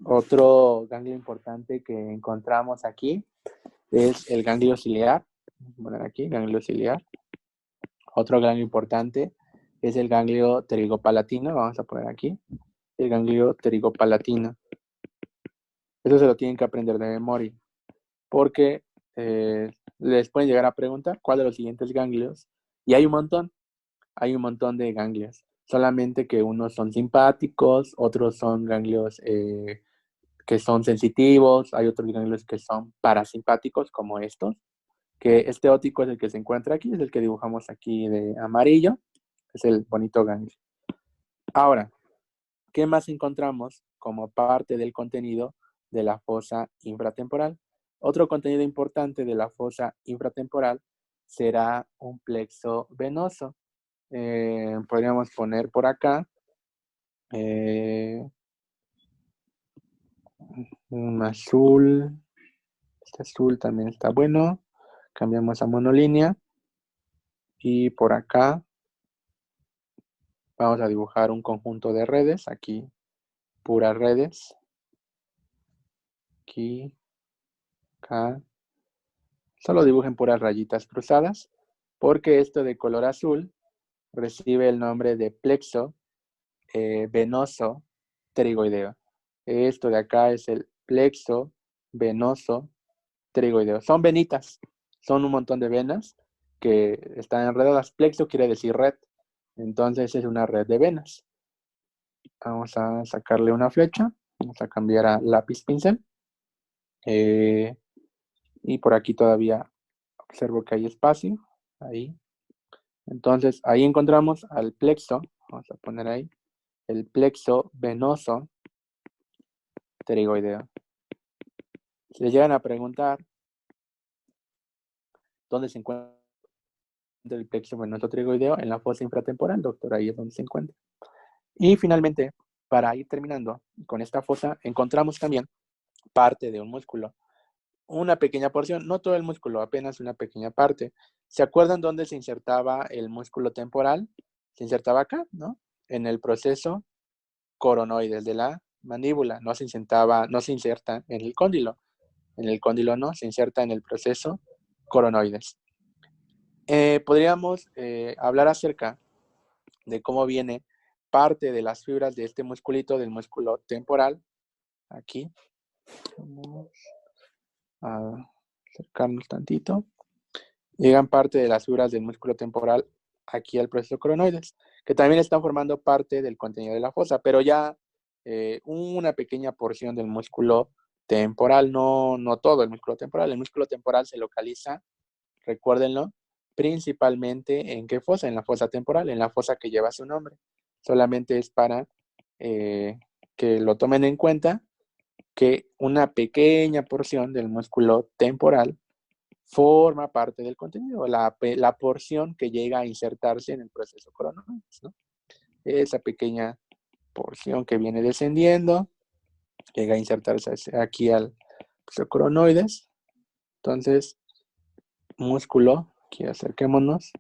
A: Otro ganglio importante que encontramos aquí es el ganglio ciliar. Vamos a poner aquí, ganglio ciliar. Otro ganglio importante es el ganglio pterigopalatino. Vamos a poner aquí, el ganglio pterigopalatino. Eso se lo tienen que aprender de memoria, porque les pueden llegar a preguntar cuál de los siguientes ganglios. Y hay un montón de ganglios. Solamente que unos son simpáticos, otros son ganglios que son sensitivos, hay otros ganglios que son parasimpáticos, como estos, que este óptico es el que se encuentra aquí, es el que dibujamos aquí de amarillo, es el bonito ganglio. Ahora, ¿qué más encontramos como parte del contenido de la fosa infratemporal? Otro contenido importante de la fosa infratemporal será un plexo venoso. Podríamos poner por acá un azul. Este azul también está bueno. Cambiamos a monolínea. Y por acá vamos a dibujar un conjunto de redes. Aquí, puras redes. Aquí, acá. Solo dibujen puras rayitas cruzadas, porque esto de color azul recibe el nombre de plexo venoso pterigoideo. Esto de acá es el plexo venoso pterigoideo. Son venitas, son un montón de venas que están enredadas. Plexo quiere decir red, entonces es una red de venas. Vamos a sacarle una flecha, vamos a cambiar a lápiz pincel. Y por aquí todavía observo que hay espacio, ahí. Entonces ahí encontramos al plexo, vamos a poner ahí, el plexo venoso pterigoideo. Si les llegan a preguntar dónde se encuentra el plexo venoso pterigoideo, en la fosa infratemporal, doctor, ahí es donde se encuentra. Y finalmente, para ir terminando con esta fosa, encontramos también parte de un músculo. Una pequeña porción, no todo el músculo, apenas una pequeña parte. ¿Se acuerdan dónde se insertaba el músculo temporal? Se insertaba acá, ¿no? En el proceso coronoides de la mandíbula. No se inserta en el cóndilo. En el cóndilo no, se inserta en el proceso coronoides. Podríamos hablar acerca de cómo viene parte de las fibras de este musculito, del músculo temporal. Aquí. Vamos a acercarnos tantito. Llegan parte de las fibras del músculo temporal aquí al proceso coronoides, que también están formando parte del contenido de la fosa, pero ya una pequeña porción del músculo temporal, no todo el músculo temporal. El músculo temporal se localiza, recuérdenlo, principalmente ¿en qué fosa? En la fosa temporal, en la fosa que lleva su nombre. Solamente es para que lo tomen en cuenta que una pequeña porción del músculo temporal forma parte del contenido, la porción que llega a insertarse en el proceso coronoides, ¿no? Esa pequeña porción que viene descendiendo, llega a insertarse aquí al proceso coronoides. Entonces, músculo, aquí acerquémonos,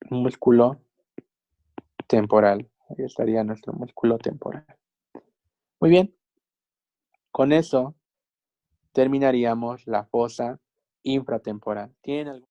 A: músculo temporal. Ahí estaría nuestro músculo temporal. Muy bien, con eso terminaríamos la fosa infratemporal. ¿Tienen algún